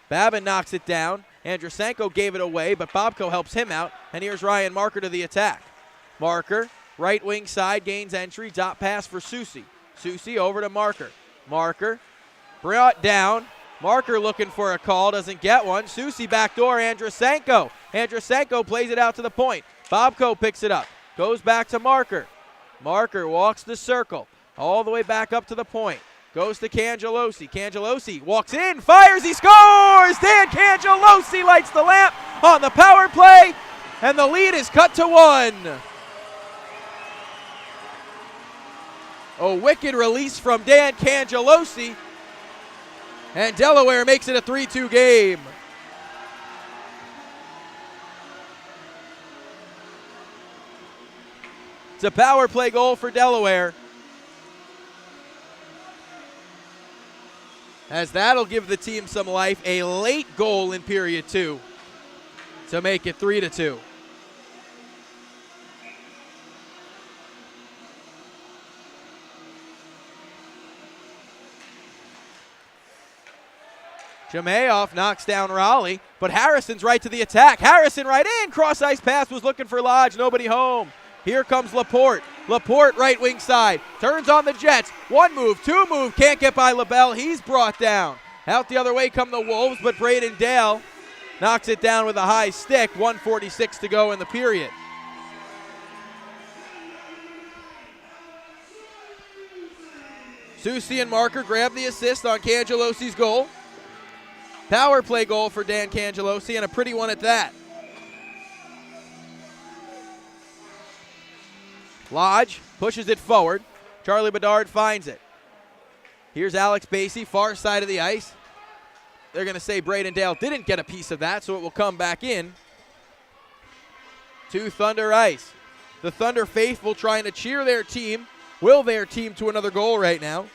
Babin knocks it down. Andrusenko gave it away, but Bobko helps him out, and here's Ryan Marker to the attack. Marker, right wing side, gains entry, dot pass for Susi. Susi over to Marker. Marker brought down. Marker looking for a call, doesn't get one. Susi backdoor, Andrusenko. Andrusenko plays it out to the point. Bobko picks it up, goes back to Marker. Marker walks the circle, all the way back up to the point. Goes to Cangelosi. Cangelosi walks in, fires, he scores! Dan Cangelosi lights the lamp on the power play, and the lead is cut to 1. A wicked release from Dan Cangelosi, and Delaware makes it a 3-2 game. It's a power play goal for Delaware, as that'll give the team some life. A late goal in period 2 to make it 3-2. Jamayoff knocks down Raleigh, but Harrison's right to the attack. Harrison right in, cross ice pass, was looking for Lodge, nobody home. Here comes Laporte. Laporte right wing side, turns on the Jets. 1 move, 2 move, can't get by LaBelle, he's brought down. Out the other way come the Wolves, but Braden Dale knocks it down with a high stick. 1:46 to go in the period. Susi and Marker grab the assist on Cangelosi's goal. Power play goal for Dan Cangelosi, and a pretty one at that. Lodge pushes it forward. Charlie Bedard finds it. Here's Alex Basie, far side of the ice. They're going to say Braden Dale didn't get a piece of that, so it will come back in to Thunder ice. The Thunder faithful trying to cheer their team, will their team to another goal right now,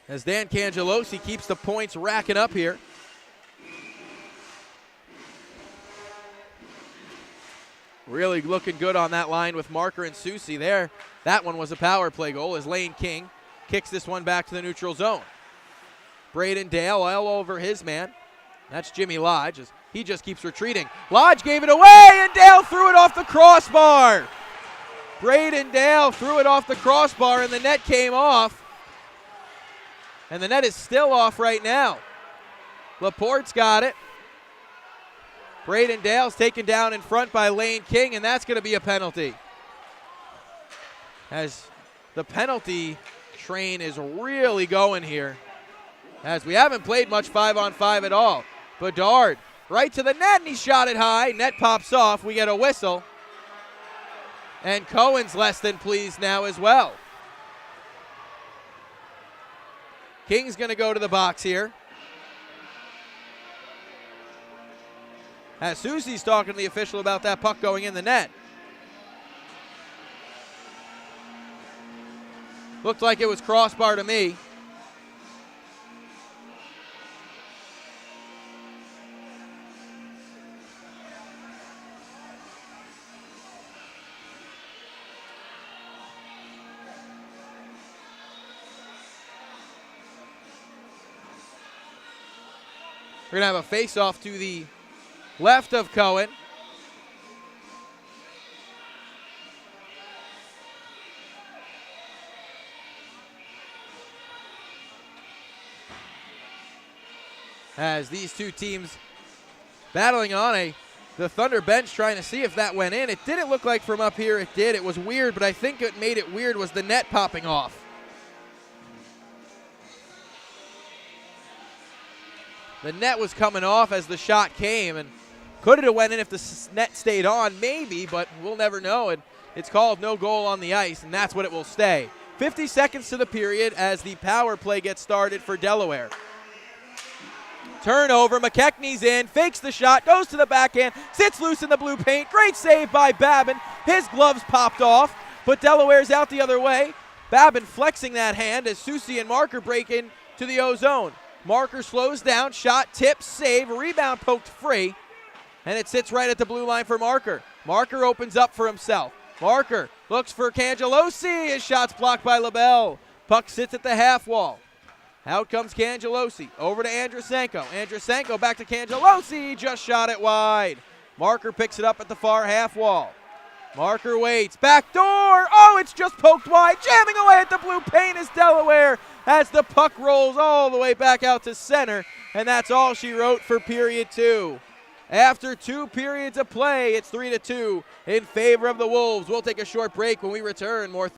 as Dan Cangelosi keeps the points racking up here. Really looking good on that line with Marker and Susi there. That one was a power play goal as Lane King kicks this one back to the neutral zone. Braden Dale all over his man. That's Jimmy Lodge as he just keeps retreating. Lodge gave it away and Dale threw it off the crossbar. Braden Dale threw it off the crossbar and the net came off. And the net is still off right now. Laporte's got it. Braden Dale's taken down in front by Lane King, and that's going to be a penalty. As the penalty train is really going here, as we haven't played much 5-on-5 at all. Bedard right to the net, and he shot it high. Net pops off. We get a whistle. And Cohen's less than pleased now as well. King's going to go to the box here. As Susi's talking to the official about that puck going in the net. Looked like it was crossbar to me. We're going to have a face-off to the left of Cohen. As these two teams battling on the Thunder bench trying to see if that went in. It didn't look like from up here it did. It was weird, but I think what made it weird was the net popping off. The net was coming off as the shot came, and could it have went in if the net stayed on? Maybe, but we'll never know. And it's called no goal on the ice, and that's what it will stay. 50 seconds to the period as the power play gets started for Delaware. Turnover, McKechnie's in, fakes the shot, goes to the backhand, sits loose in the blue paint. Great save by Babin. His gloves popped off, but Delaware's out the other way. Babin flexing that hand as Susi and Marker break in to the O zone. Marker slows down, shot, tip, save, rebound poked free, and it sits right at the blue line for Marker. Marker opens up for himself. Marker looks for Cangelosi. His shot's blocked by LaBelle. Puck sits at the half wall. Out comes Cangelosi. Over to Andrusenko. Andrusenko back to Cangelosi. Just shot it wide. Marker picks it up at the far half wall. Marker waits. Back door. Oh, it's just poked wide. Jamming away at the blue paint is Delaware as the puck rolls all the way back out to center. And that's all she wrote for period 2. After 2 periods of play, it's 3-2 in favor of the Wolves. We'll take a short break. When we return, more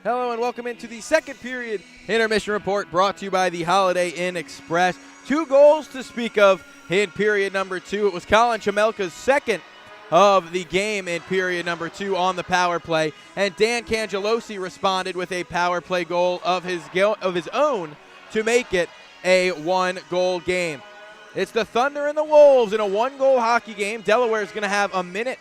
Hello and welcome into the second period intermission report brought to you by the Holiday Inn Express. 2 goals to speak of in period number 2. It was Colin Chamelka's second of the game in period number 2 on the power play, and Dan Cangelosi responded with a power play goal of his own to make it a 1-goal game. It's the Thunder and the Wolves in a 1-goal hockey game. Delaware is going to have 1 minute,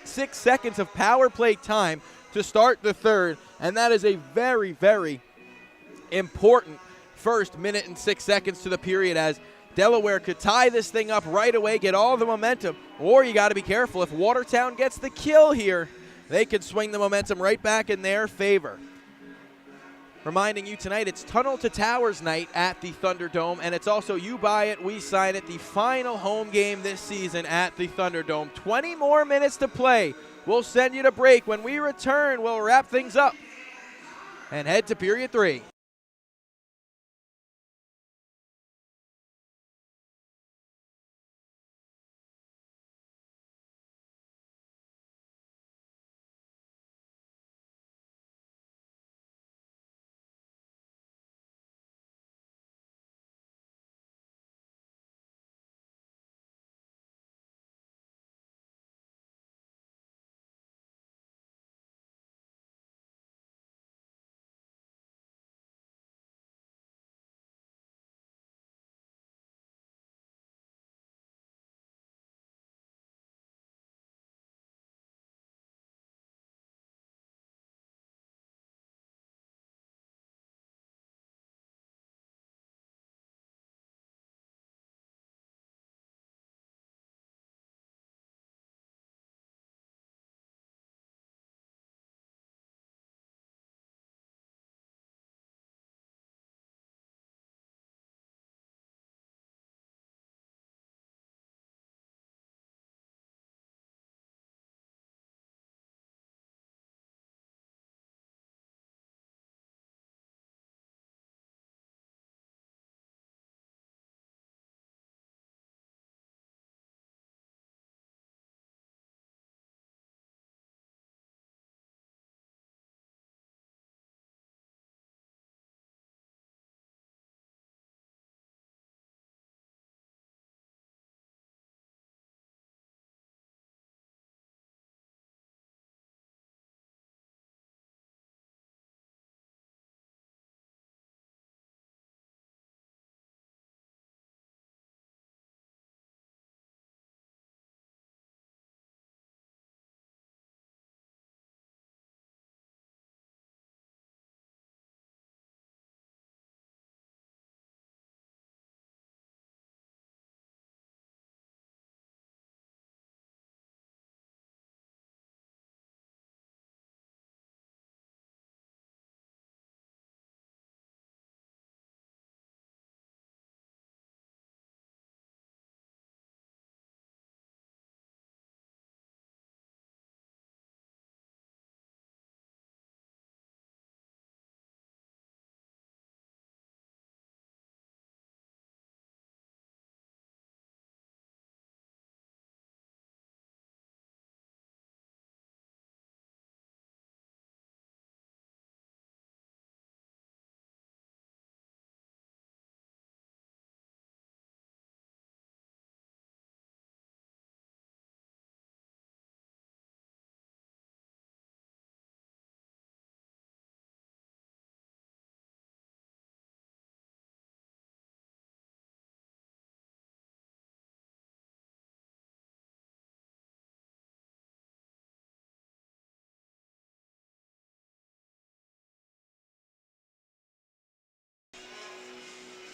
6 seconds of power play time to start the third, and that is a very, very important first minute and 6 seconds to the period, as Delaware could tie this thing up right away, get all the momentum, or you got to be careful. If Watertown gets the kill here, they could swing the momentum right back in their favor. Reminding you tonight, it's Tunnel to Towers night at the Thunderdome, and it's also You Buy It, We Sign It, the final home game this season at the Thunderdome. 20 more minutes to play. We'll send you to break. When we return, we'll wrap things up and head to period 3.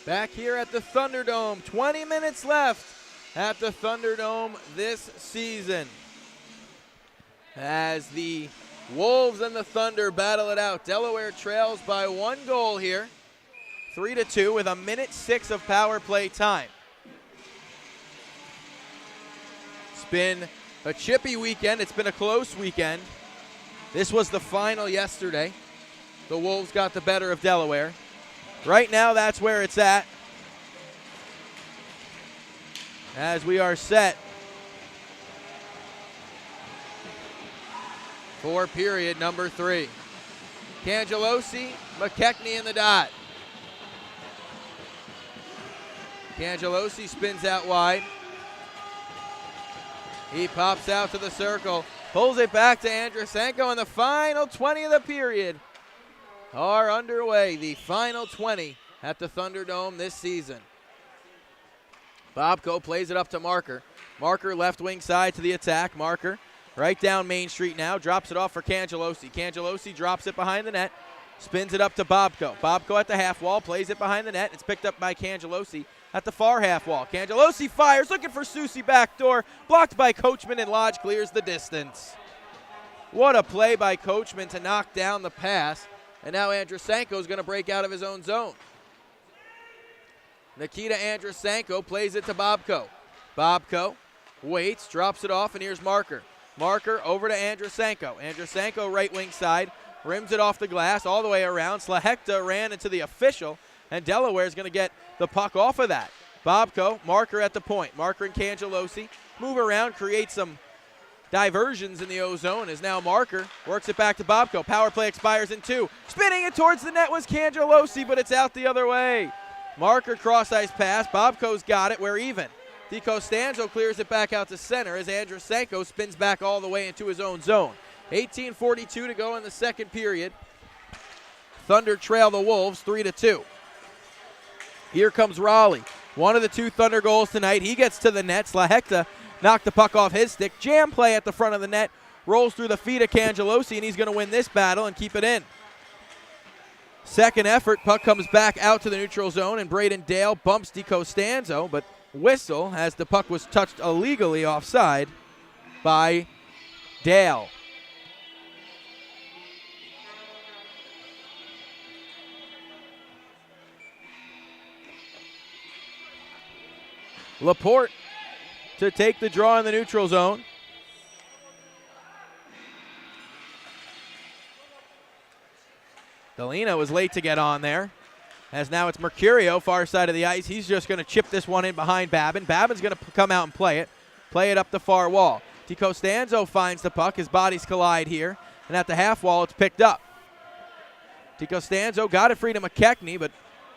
Back here at the Thunderdome, 20 minutes left at the Thunderdome this season, as the Wolves and the Thunder battle it out. Delaware trails by 1 goal here, 3-2, with 1 minute 6 of power play time. It's been a chippy weekend. It's been a close weekend. This was the final yesterday. The Wolves got the better of Delaware. Right now, that's where it's at, as we are set for period number 3. Cangelosi, McKechnie in the dot. Cangelosi spins out wide. He pops out to the circle, pulls it back to Andrusenko, and the final 20 of the period are underway. The final 20 at the Thunderdome this season. Bobko plays it up to Marker. Marker left wing side to the attack. Marker right down Main Street now. Drops it off for Cangelosi. Cangelosi drops it behind the net. Spins it up to Bobko. Bobko at the half wall. Plays it behind the net. It's picked up by Cangelosi at the far half wall. Cangelosi fires. Looking for Susi backdoor. Blocked by Coachman, and Lodge clears the distance. What a play by Coachman to knock down the pass. And now Andrusenko is going to break out of his own zone. Nikita Andrusenko plays it to Bobko. Bobko waits, drops it off, and here's Marker. Marker over to Andrusenko. Andrusenko right wing side, rims it off the glass all the way around. Slahekta ran into the official, and Delaware is going to get the puck off of that. Bobko, Marker at the point. Marker and Cangelosi move around, create some diversions in the O-zone as now Marker works it back to Bobko. Power play expires in 2. Spinning it towards the net was Cangelosi, but it's out the other way. Marker cross-ice pass. Bobko's got it. We're even. DiCostanzo clears it back out to center as Andrusenko spins back all the way into his own zone. 18:42 to go in the second period. Thunder trail the Wolves 3-2. Here comes Raleigh. One of the 2 Thunder goals tonight. He gets to the net. Slahekta knocked the puck off his stick. Jam play at the front of the net. Rolls through the feet of Cangelosi, and he's going to win this battle and keep it in. Second effort, puck comes back out to the neutral zone, and Braden Dale bumps DiCostanzo, but whistle as the puck was touched illegally offside by Dale. Laporte to take the draw in the neutral zone. Galena was late to get on there, as now it's Mercurio, far side of the ice. He's just going to chip this one in behind Babin. Babin's going to come out and play it up the far wall. DiCostanzo finds the puck. His bodies collide here, and at the half wall, it's picked up. DiCostanzo got it free to McKechnie, but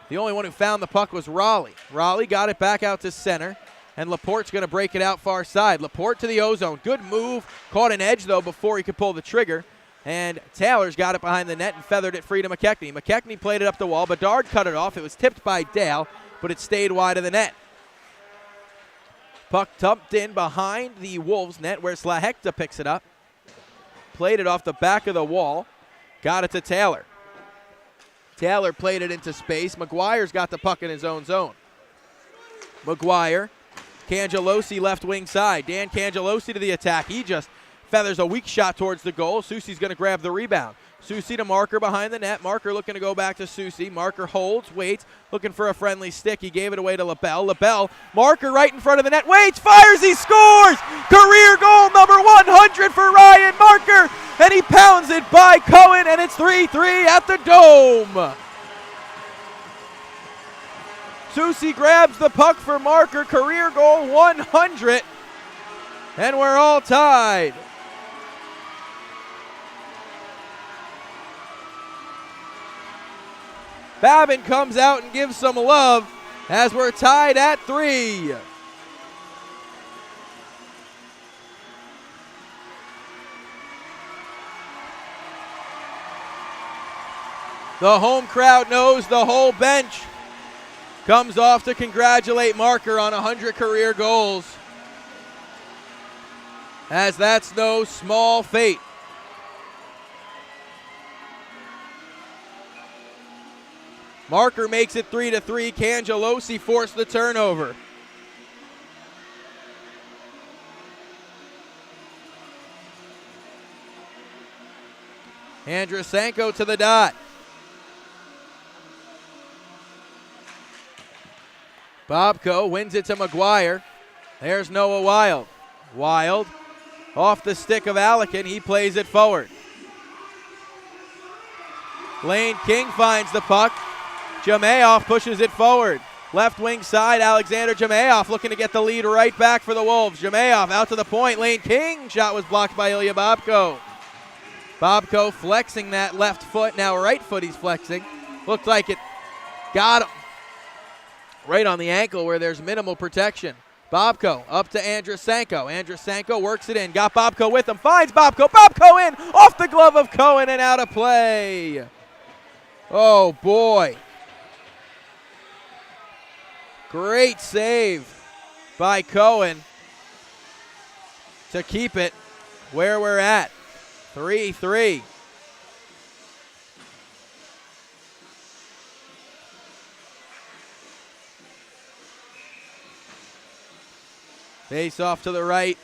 the only one who found the puck was Raleigh. Raleigh got it back out to center, and Laporte's going to break it out far side. Laporte to the O-zone. Good move. Caught an edge, though, before he could pull the trigger. And Taylor's got it behind the net and feathered it free to McKechnie. McKechnie played it up the wall. Bedard cut it off. It was tipped by Dale, but it stayed wide of the net. Puck tumped in behind the Wolves net where Slahekta picks it up. Played it off the back of the wall. Got it to Taylor. Taylor played it into space. McGuire's got the puck in his own zone. McGuire, Cangelosi left wing side. Dan Cangelosi to the attack. He just feathers a weak shot towards the goal. Susi's going to grab the rebound. Susi to Marker behind the net. Marker looking to go back to Susi. Marker holds, waits, looking for a friendly stick. He gave it away to LaBelle. LaBelle, Marker right in front of the net. Waits, fires, he scores! Career goal number 100 for Ryan Marker, and he pounds it by Cohen, and it's 3-3 at the Dome. Susi grabs the puck for Marker. Career goal 100, and we're all tied. Babin comes out and gives some love as we're tied at 3. The home crowd knows, the whole bench comes off to congratulate Marker on 100 career goals, as that's no small feat. Marker makes it 3-3. Cangelosi forced the turnover. Andrusenko to the dot. Bobko wins it to McGuire. There's Noah Wild. Wild off the stick of Allican. He plays it forward. Lane King finds the puck. Jamayoff pushes it forward. Left wing side, Alexander Jamayoff looking to get the lead right back for the Wolves. Jamayoff out to the point. Lane King shot was blocked by Ilya Bobko. Bobko flexing that left foot. Now right foot he's flexing. Looked like it got right on the ankle where there's minimal protection. Bobko up to Andrusenko. Andrusenko works it in. Got Bobko with him. Finds Bobko. Bobko in. Off the glove of Cohen and out of play. Oh, boy. Great save by Cohen to keep it where we're at. 3-3. Face off to the right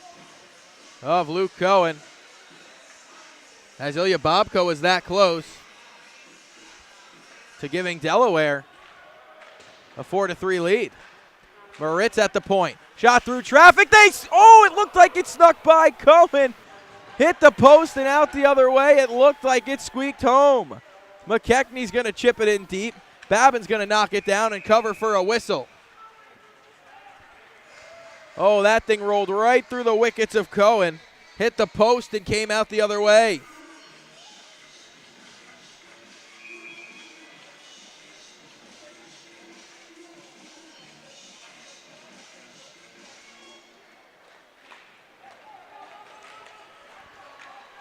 of Luke Cohen. As Ilya Bobko was that close to giving Delaware a 4-3 lead. Moritz at the point. Shot through traffic. It looked like it snuck by Cohen. Hit the post and out the other way. It looked like it squeaked home. McKechnie's going to chip it in deep. Babin's going to knock it down and cover for a whistle. Oh, that thing rolled right through the wickets of Cohen. Hit the post and came out the other way.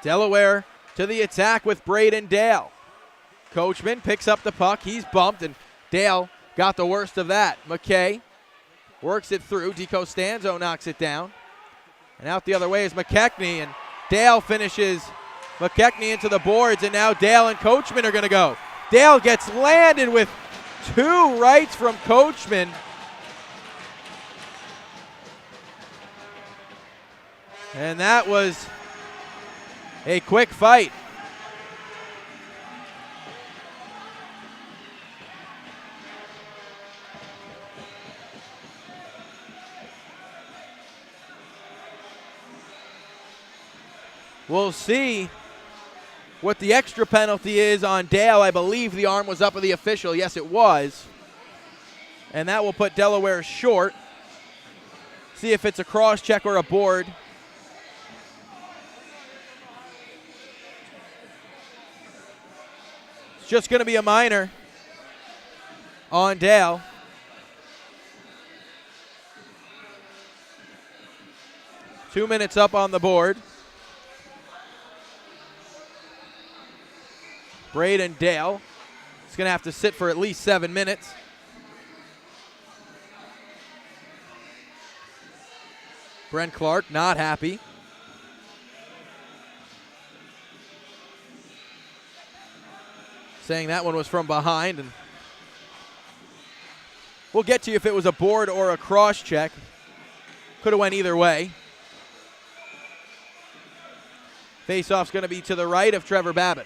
Delaware to the attack with Braden Dale. Coachman picks up the puck. He's bumped, and Dale got the worst of that. McKay works it through. DiCostanzo knocks it down. And out the other way is McKechnie, and Dale finishes McKechnie into the boards, and now Dale and Coachman are going to go. Dale gets landed with two rights from Coachman. And that was a quick fight. We'll see what the extra penalty is on Dale. I believe the arm was up of the official. Yes, it was. And that will put Delaware short. See if it's a cross check or a board. It's just going to be a minor on Dale. Two minutes up on the board. Braden Dale is going to have to sit for at least 7 minutes. Brent Clark not happy. Saying that one was from behind. And we'll get to you if it was a board or a cross check. Could have went either way. Face-off's going to be to the right of Trevor Babin.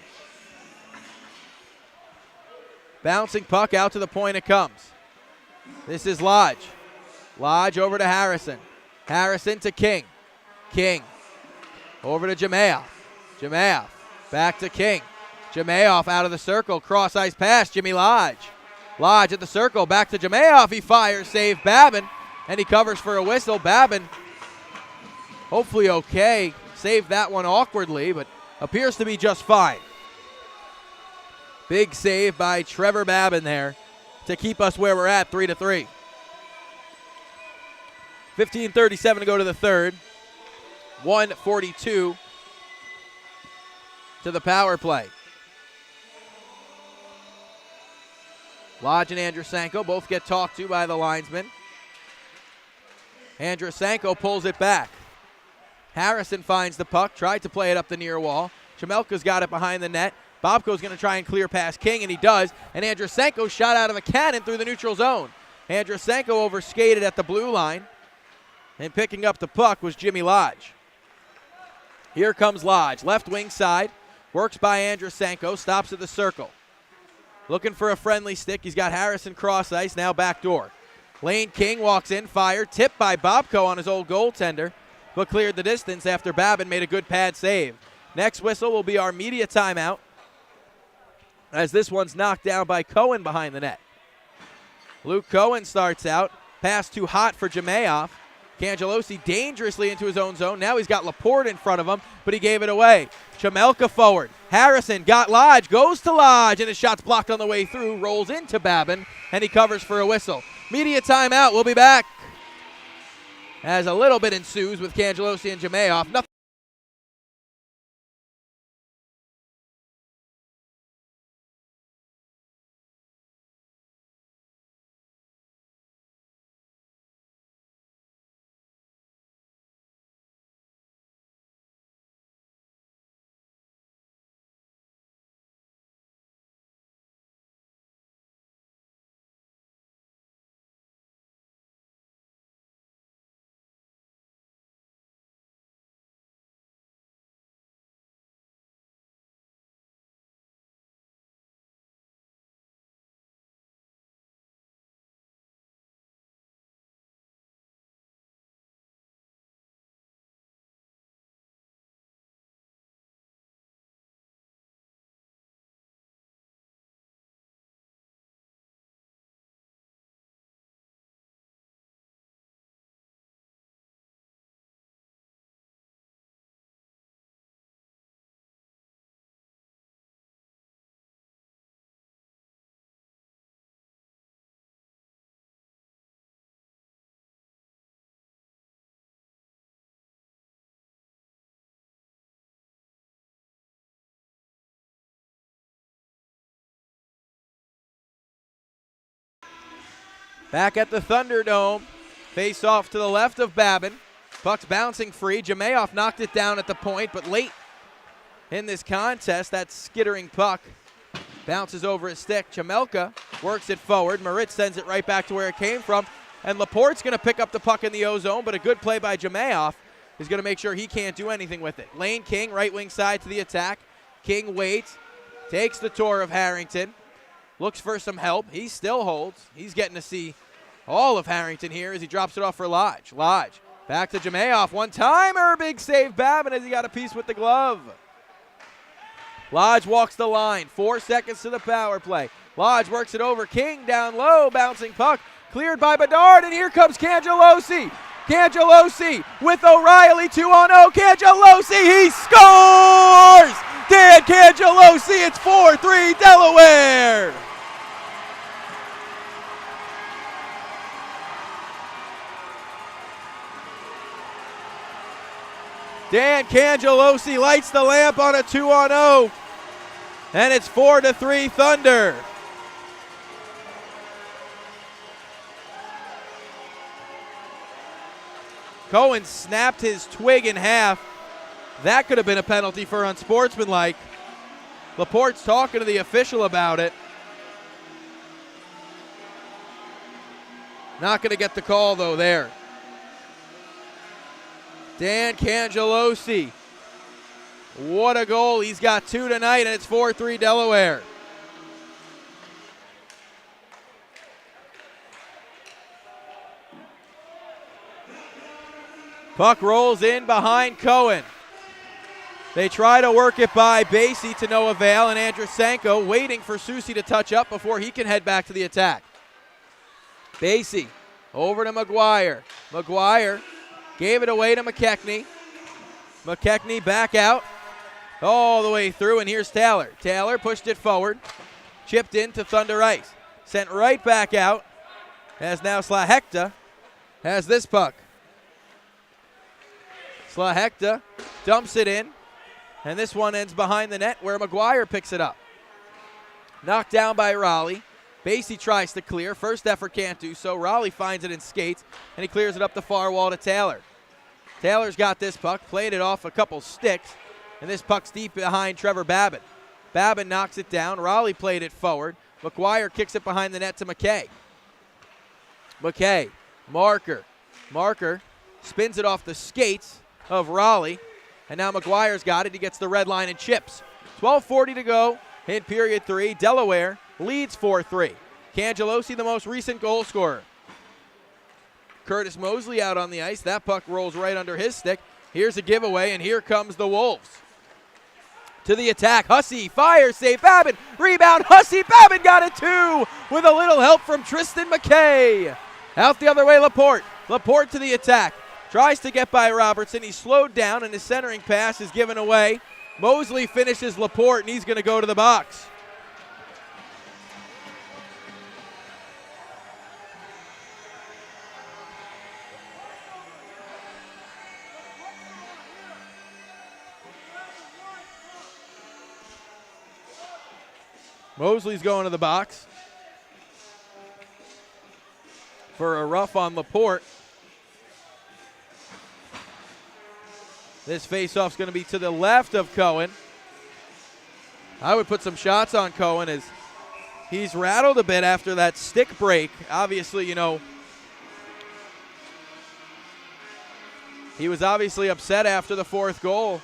Bouncing puck out to the point it comes. This is Lodge. Lodge over to Harrison. Harrison to King. King over to Jamayoff. Jamayoff back to King. Jamayoff out of the circle. Cross ice pass. Jimmy Lodge. Lodge at the circle. Back to Jamayoff. He fires. Save Babin. And he covers for a whistle. Babin hopefully okay. Saved that one awkwardly, but appears to be just fine. Big save by Trevor Babin there to keep us where we're at, 3-3. 15:37 to go to the third. 1:42 to the power play. Lodge and Andrusenko both get talked to by the linesman. Andrusenko pulls it back. Harrison finds the puck, tried to play it up the near wall. Chamelka's got it behind the net. Bobko's going to try and clear past King, and he does. And Andrusenko shot out of a cannon through the neutral zone. Andrusenko overskated at the blue line. And picking up the puck was Jimmy Lodge. Here comes Lodge. Left wing side. Works by Andrusenko. Stops at the circle. Looking for a friendly stick. He's got Harrison cross ice. Now backdoor. Lane King walks in. Fired. Tipped by Bobko on his old goaltender. But cleared the distance after Babin made a good pad save. Next whistle will be our media timeout, as this one's knocked down by Cohen behind the net. Luke Cohen starts out. Pass too hot for Jamayoff. Cangelosi dangerously into his own zone. Now he's got Laporte in front of him, but he gave it away. Chamelka forward. Harrison got Lodge, goes to Lodge, and his shot's blocked on the way through, rolls into Babin, and he covers for a whistle. Media timeout. We'll be back. As a little bit ensues with Cangelosi and Jamayoff. Nothing. Back at the Thunderdome. Face off to the left of Babin. Puck's bouncing free. Jamayoff knocked it down at the point, but late in this contest, that skittering puck bounces over his stick. Chamelka works it forward. Moritz sends it right back to where it came from. And Laporte's going to pick up the puck in the O-zone, but a good play by Jamayoff is going to make sure he can't do anything with it. Lane King, right wing side to the attack. King waits, takes the tour of Harrington. Looks for some help. He still holds. He's getting to see all of Harrington here as he drops it off for Lodge. Lodge back to Jamayoff. One-timer. Big save Babin as he got a piece with the glove. Lodge walks the line. 4 seconds to the power play. Lodge works it over. King down low. Bouncing puck. Cleared by Bedard. And here comes Cangelosi. Cangelosi with O'Reilly. 2-on-0. Cangelosi. He scores! Dan Cangelosi. It's 4-3 Delaware. Dan Cangelosi lights the lamp on a 2-on-0, and it's 4-3 Thunder. Cohen snapped his twig in half. That could have been a penalty for unsportsmanlike. Laporte's talking to the official about it. Not going to get the call, though, there. Dan Cangelosi. What a goal. He's got 2 tonight, and it's 4-3 Delaware. Puck rolls in behind Cohen. They try to work it by Basie to no avail, and Andrusenko waiting for Susi to touch up before he can head back to the attack. Basie over to McGuire. McGuire gave it away to McKechnie. McKechnie back out all the way through, and here's Taylor. Taylor pushed it forward, chipped into Thunder ice, sent right back out, as now Slahekta has this puck. Slahekta dumps it in, and this one ends behind the net where McGuire picks it up. Knocked down by Raleigh. Basie tries to clear. First effort can't do so. Raleigh finds it in skates, and he clears it up the far wall to Taylor. Taylor's got this puck, played it off a couple sticks, and this puck's deep behind Trevor Babin. Babin knocks it down. Raleigh played it forward. McGuire kicks it behind the net to McKay. McKay, Marker. Marker spins it off the skates of Raleigh, and now McGuire's got it. He gets the red line and chips. 12:40 to go in period 3. Delaware leads 4-3. Cangelosi, the most recent goal scorer. Curtis Mosley out on the ice. That puck rolls right under his stick. Here's a giveaway, and here comes the Wolves. To the attack. Hussey fires, save Babin. Rebound, Hussey. Babin got it too with a little help from Tristan McKay. Out the other way, Laporte. Laporte to the attack. Tries to get by Robertson. He's slowed down, and his centering pass is given away. Mosley finishes Laporte, and he's going to go to the box. Mosley's going to the box for a rough on Laporte. This faceoff's going to be to the left of Cohen. I would put some shots on Cohen as he's rattled a bit after that stick break. Obviously, you know, he was obviously upset after the fourth goal.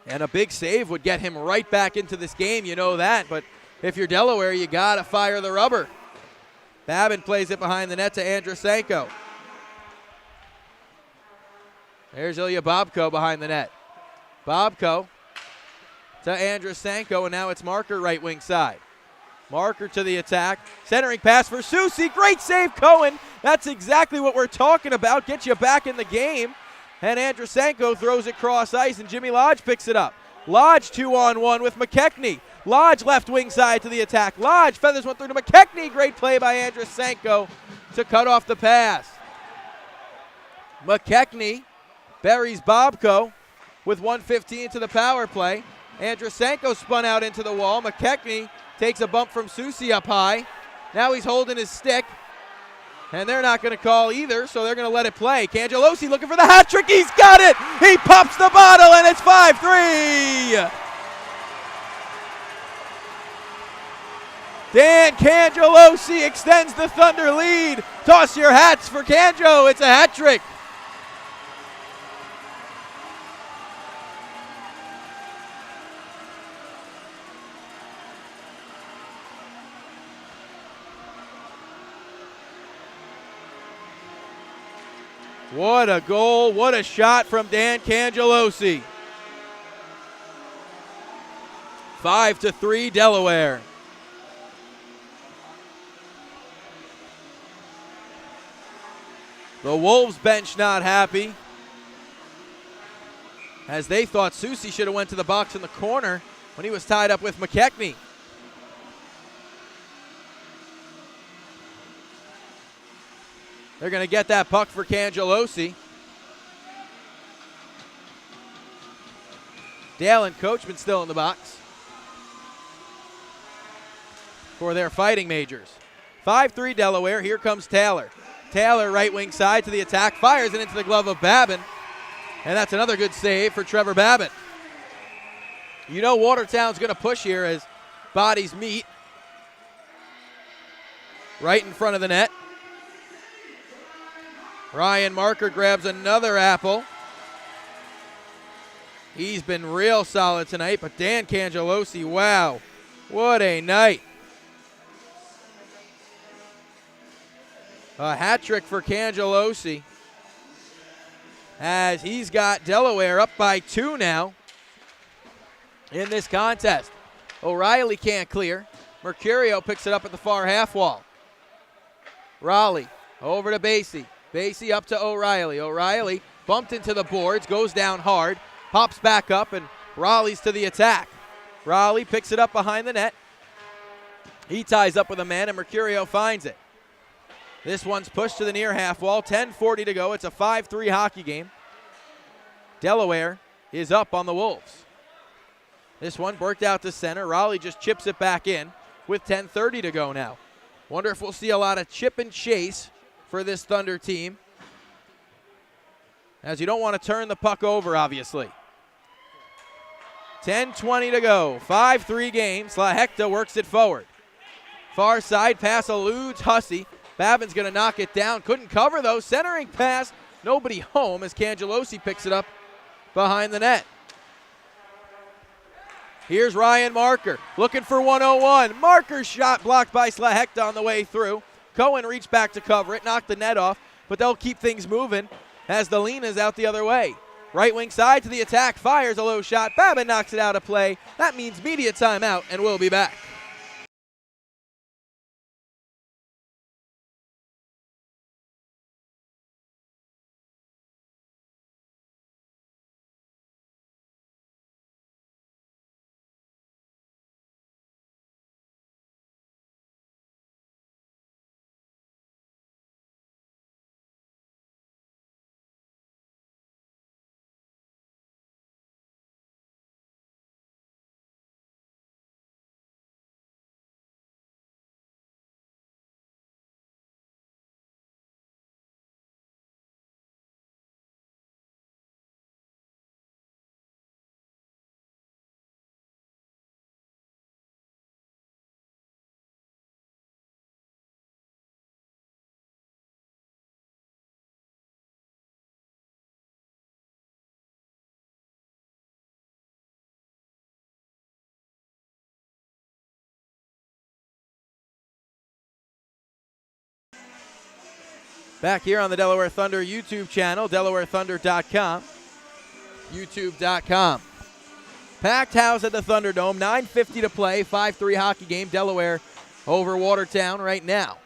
And a big save would get him right back into this game, you know that. But if you're Delaware, you got to fire the rubber. Babin plays it behind the net to Andrusenko. There's Ilya Bobko behind the net. Bobko to Andrusenko, and now it's Marker right wing side. Marker to the attack. Centering pass for Susi. Great save, Cohen. That's exactly what we're talking about. Get you back in the game. And Andrusenko throws it cross ice, and Jimmy Lodge picks it up. Lodge 2-on-1 with McKechnie. Lodge left wing side to the attack. Lodge feathers one through to McKechnie. Great play by Andrusenko to cut off the pass. McKechnie buries Bobko with 1:15 to the power play. Andrusenko spun out into the wall. McKechnie takes a bump from Susi up high. Now he's holding his stick. And they're not going to call either, so they're going to let it play. Cangelosi looking for the hat trick. He's got it. He pops the bottle, and it's 5-3. Dan Cangelosi extends the Thunder lead. Toss your hats for Canjo. It's a hat trick. What a goal, what a shot from Dan Cangelosi. 5-3 Delaware. The Wolves bench not happy, as they thought Susi should have went to the box in the corner when he was tied up with McKechnie. They're going to get that puck for Cangelosi. Dalen Coachman still in the box for their Fighting Majors. 5-3 Delaware. Here comes Taylor. Taylor right wing side to the attack. Fires it into the glove of Babin. And that's another good save for Trevor Babin. You know Watertown's going to push here as bodies meet right in front of the net. Ryan Marker grabs another apple. He's been real solid tonight, but Dan Cangelosi, wow, what a night. A hat trick for Cangelosi, as he's got Delaware up by 2 now in this contest. O'Reilly can't clear. Mercurio picks it up at the far half wall. Raleigh over to Basie. Basie up to O'Reilly. O'Reilly bumped into the boards, goes down hard, pops back up, and Raleigh's to the attack. Raleigh picks it up behind the net. He ties up with a man, and Mercurio finds it. This one's pushed to the near half wall. 10:40 to go. It's a 5-3 hockey game. Delaware is up on the Wolves. This one worked out to center. Raleigh just chips it back in with 10:30 to go now. Wonder if we'll see a lot of chip and chase for this Thunder team, as you don't want to turn the puck over, obviously. 10:20 to go. 5-3 game. Slahekta works it forward. Far side pass eludes Hussey. Babin's going to knock it down. Couldn't cover, though. Centering pass. Nobody home as Cangelosi picks it up behind the net. Here's Ryan Marker looking for 101. Marker's shot blocked by Slahekta on the way through. Cohen reached back to cover it, knocked the net off, but they'll keep things moving as the lean is out the other way. Right wing side to the attack, fires a low shot. Babin knocks it out of play. That means media timeout, and we'll be back. Back here on the Delaware Thunder YouTube channel, DelawareThunder.com, YouTube.com. Packed house at the Thunderdome, 9:50 to play, 5-3 hockey game. Delaware over Watertown right now.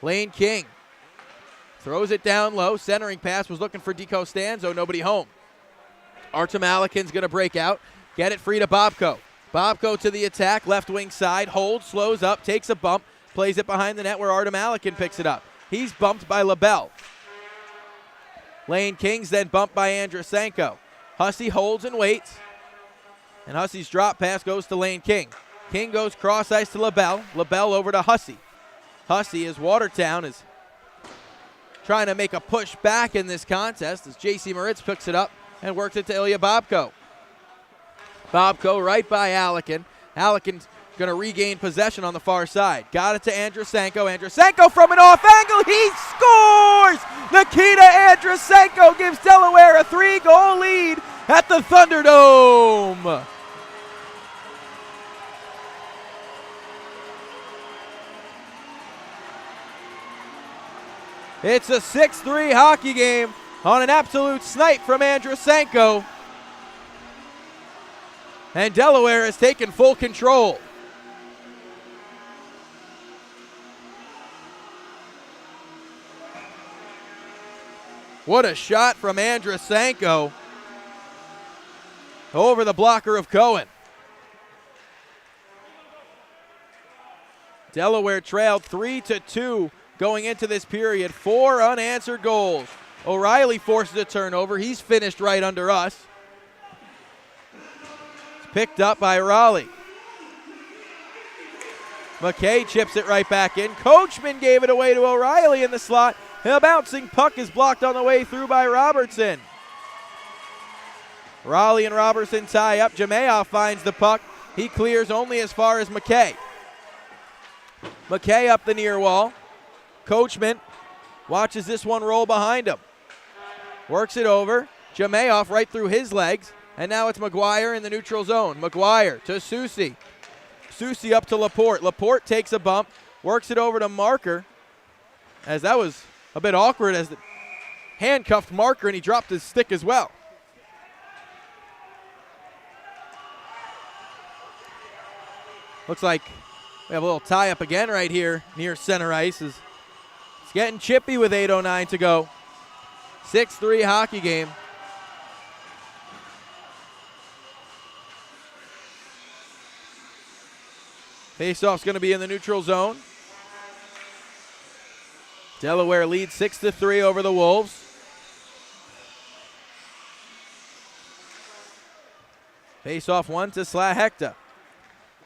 Lane King throws it down low. Centering pass was looking for DiCostanzo, nobody home. Artem Alikin's going to break out, get it free to Bobko. Bobko to the attack, left wing side, holds, slows up, takes a bump, plays it behind the net where Artem Alikin picks it up. He's bumped by LaBelle. Lane King's then bumped by Andrusenko. Hussey holds and waits. And Hussey's drop pass goes to Lane King. King goes cross ice to LaBelle. LaBelle over to Hussey. Hussey, as Watertown is trying to make a push back in this contest as J.C. Moritz picks it up and works it to Ilya Bobko. Bobko right by Alikin. Alikin's going to regain possession on the far side. Got it to Andrusenko. Andrusenko from an off angle. He scores! Nikita Andrusenko gives Delaware a 3-goal lead at the Thunderdome. It's a 6-3 hockey game on an absolute snipe from Andrusenko. And Delaware has taken full control. What a shot from Andrusenko over the blocker of Cohen. Delaware trailed 3-2 going into this period. 4 unanswered goals. O'Reilly forces a turnover. He's finished right under us. It's picked up by Raleigh. McKay chips it right back in. Coachman gave it away to O'Reilly in the slot. A bouncing puck is blocked on the way through by Robertson. Raleigh and Robertson tie up. Jamayoff finds the puck. He clears only as far as McKay. McKay up the near wall. Coachman watches this one roll behind him. Works it over. Jamayoff right through his legs. And now it's McGuire in the neutral zone. McGuire to Soucy. Soucy up to Laporte. Laporte takes a bump. Works it over to Marker. As that was a bit awkward as the handcuffed Marker and he dropped his stick as well. Looks like we have a little tie-up again right here near center ice. It's getting chippy with 8:09 to go. 6-3 hockey game. Faceoff's going to be in the neutral zone. Delaware leads 6-3 over the Wolves. Faceoff one to Slahekta.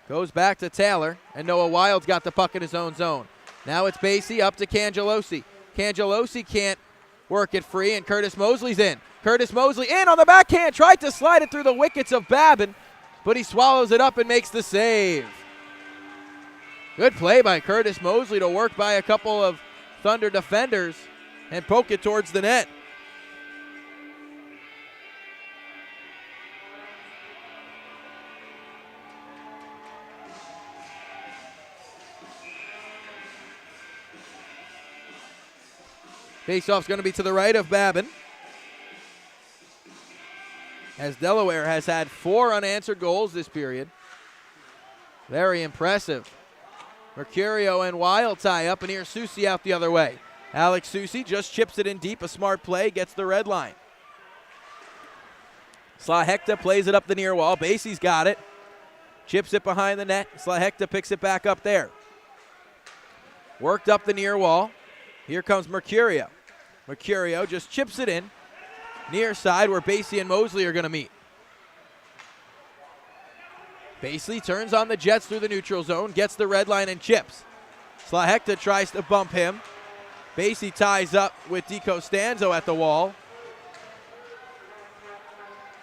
Goes back to Taylor, and Noah Wild's got the puck in his own zone. Now it's Basie up to Cangelosi. Cangelosi can't work it free, and Curtis Mosley's in. Curtis Mosley in on the backhand, tried to slide it through the wickets of Babin, but he swallows it up and makes the save. Good play by Curtis Mosley to work by a couple of Thunder defenders and poke it towards the net. Faceoff's going to be to the right of Babin. As Delaware has had 4 unanswered goals this period. Very impressive. Mercurio and Wild tie up, and here's Soucy out the other way. Alex Soucy just chips it in deep, a smart play, gets the red line. Slahekta plays it up the near wall. Basie's got it. Chips it behind the net. Slahekta picks it back up there. Worked up the near wall. Here comes Mercurio. Mercurio just chips it in. Near side where Basie and Mosley are going to meet. Basie turns on the Jets through the neutral zone, gets the red line and chips. Slahekta tries to bump him. Basie ties up with DiCostanzo at the wall.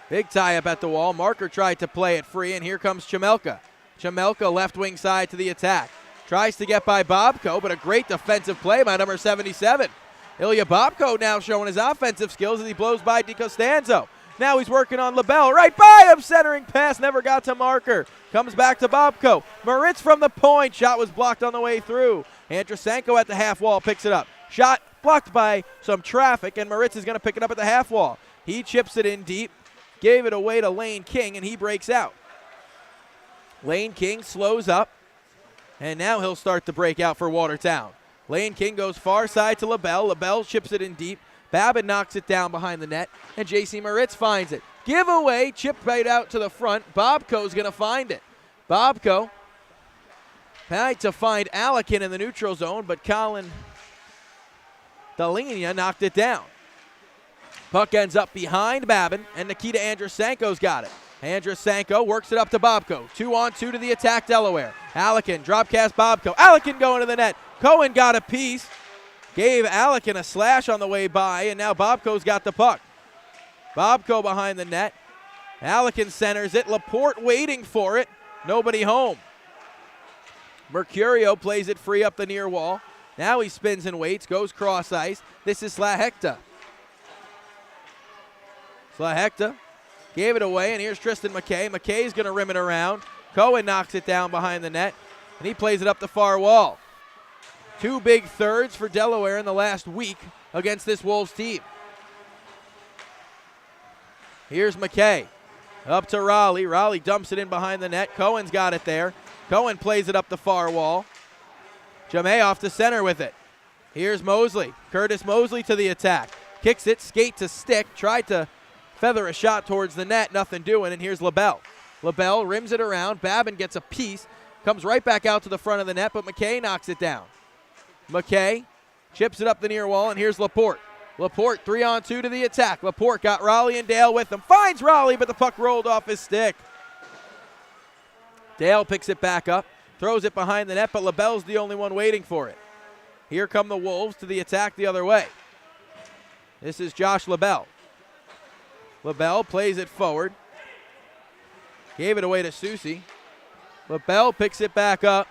Big tie up at the wall. Marker tried to play it free, and here comes Chamelka. Chamelka left wing side to the attack. Tries to get by Bobko, but a great defensive play by number 77. Ilya Bobko now showing his offensive skills as he blows by DiCostanzo. Now he's working on LaBelle. Right by him. Centering pass never got to Marker. Comes back to Bobko. Moritz from the point. Shot was blocked on the way through. Andrusenko at the half wall picks it up. Shot blocked by some traffic, and Moritz is going to pick it up at the half wall. He chips it in deep, gave it away to Lane King, and he breaks out. Lane King slows up, and now he'll start to break out for Watertown. Lane King goes far side to LaBelle. LaBelle chips it in deep. Babin knocks it down behind the net, and J.C. Moritz finds it. Giveaway, chip right out to the front. Bobko's going to find it. Bobko tried to find Alekin in the neutral zone, but Colin Dalinia knocked it down. Puck ends up behind Babin, and Nikita Andrusenko's got it. Andrusenko works it up to Bobko. 2-on-2 to the attack, Delaware. Alekin, drop cast Bobko. Alekin going to the net. Cohen got a piece. Gave Alekin a slash on the way by, and now Bobko's got the puck. Bobko behind the net. Alekin centers it. Laporte waiting for it. Nobody home. Mercurio plays it free up the near wall. Now he spins and waits, goes cross ice. This is Slahekta. Slahekta gave it away, and here's Tristan McKay. McKay's going to rim it around. Cohen knocks it down behind the net, and he plays it up the far wall. 2 big thirds for Delaware in the last week against this Wolves team. Here's McKay. Up to Raleigh. Raleigh dumps it in behind the net. Cohen's got it there. Cohen plays it up the far wall. Jamay off to center with it. Here's Mosley. Curtis Mosley to the attack. Kicks it, skate to stick. Tried to feather a shot towards the net. Nothing doing, and here's LaBelle. LaBelle rims it around. Babin gets a piece. Comes right back out to the front of the net, but McKay knocks it down. McKay chips it up the near wall, and here's Laporte. Laporte 3-on-2 to the attack. Laporte got Raleigh and Dale with him. Finds Raleigh, but the puck rolled off his stick. Dale picks it back up, throws it behind the net, but LaBelle's the only one waiting for it. Here come the Wolves to the attack the other way. This is Josh LaBelle. LaBelle plays it forward. Gave it away to Susie. LaBelle picks it back up.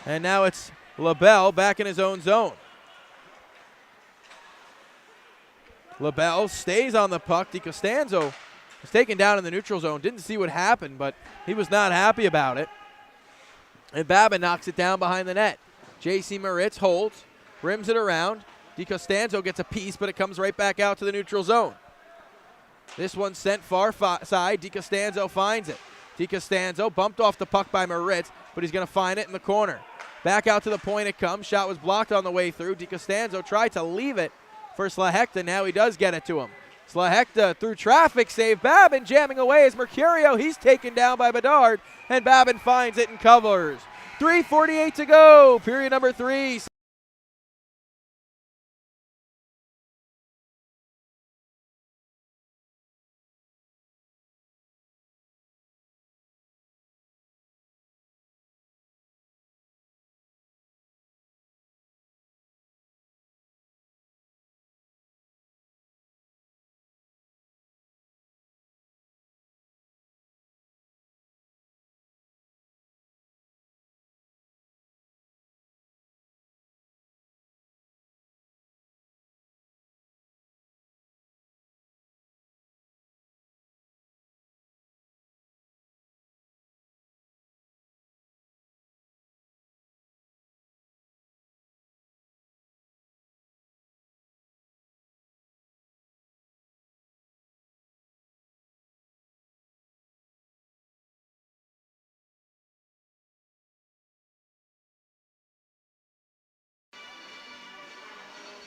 And now it's LaBelle back in his own zone. LaBelle stays on the puck. DiCostanzo was taken down in the neutral zone. Didn't see what happened, but he was not happy about it. And Babin knocks it down behind the net. J.C. Moritz holds, rims it around. DiCostanzo gets a piece, but it comes right back out to the neutral zone. This one's sent far side. DiCostanzo finds it. DiCostanzo bumped off the puck by Moritz, but he's going to find it in the corner. Back out to the point it comes. Shot was blocked on the way through. DiCostanzo tried to leave it for Slahekta. Now he does get it to him. Slahekta through traffic save. Babin jamming away as Mercurio. He's taken down by Bedard, and Babin finds it and covers. 3:48 to go. Period number 3.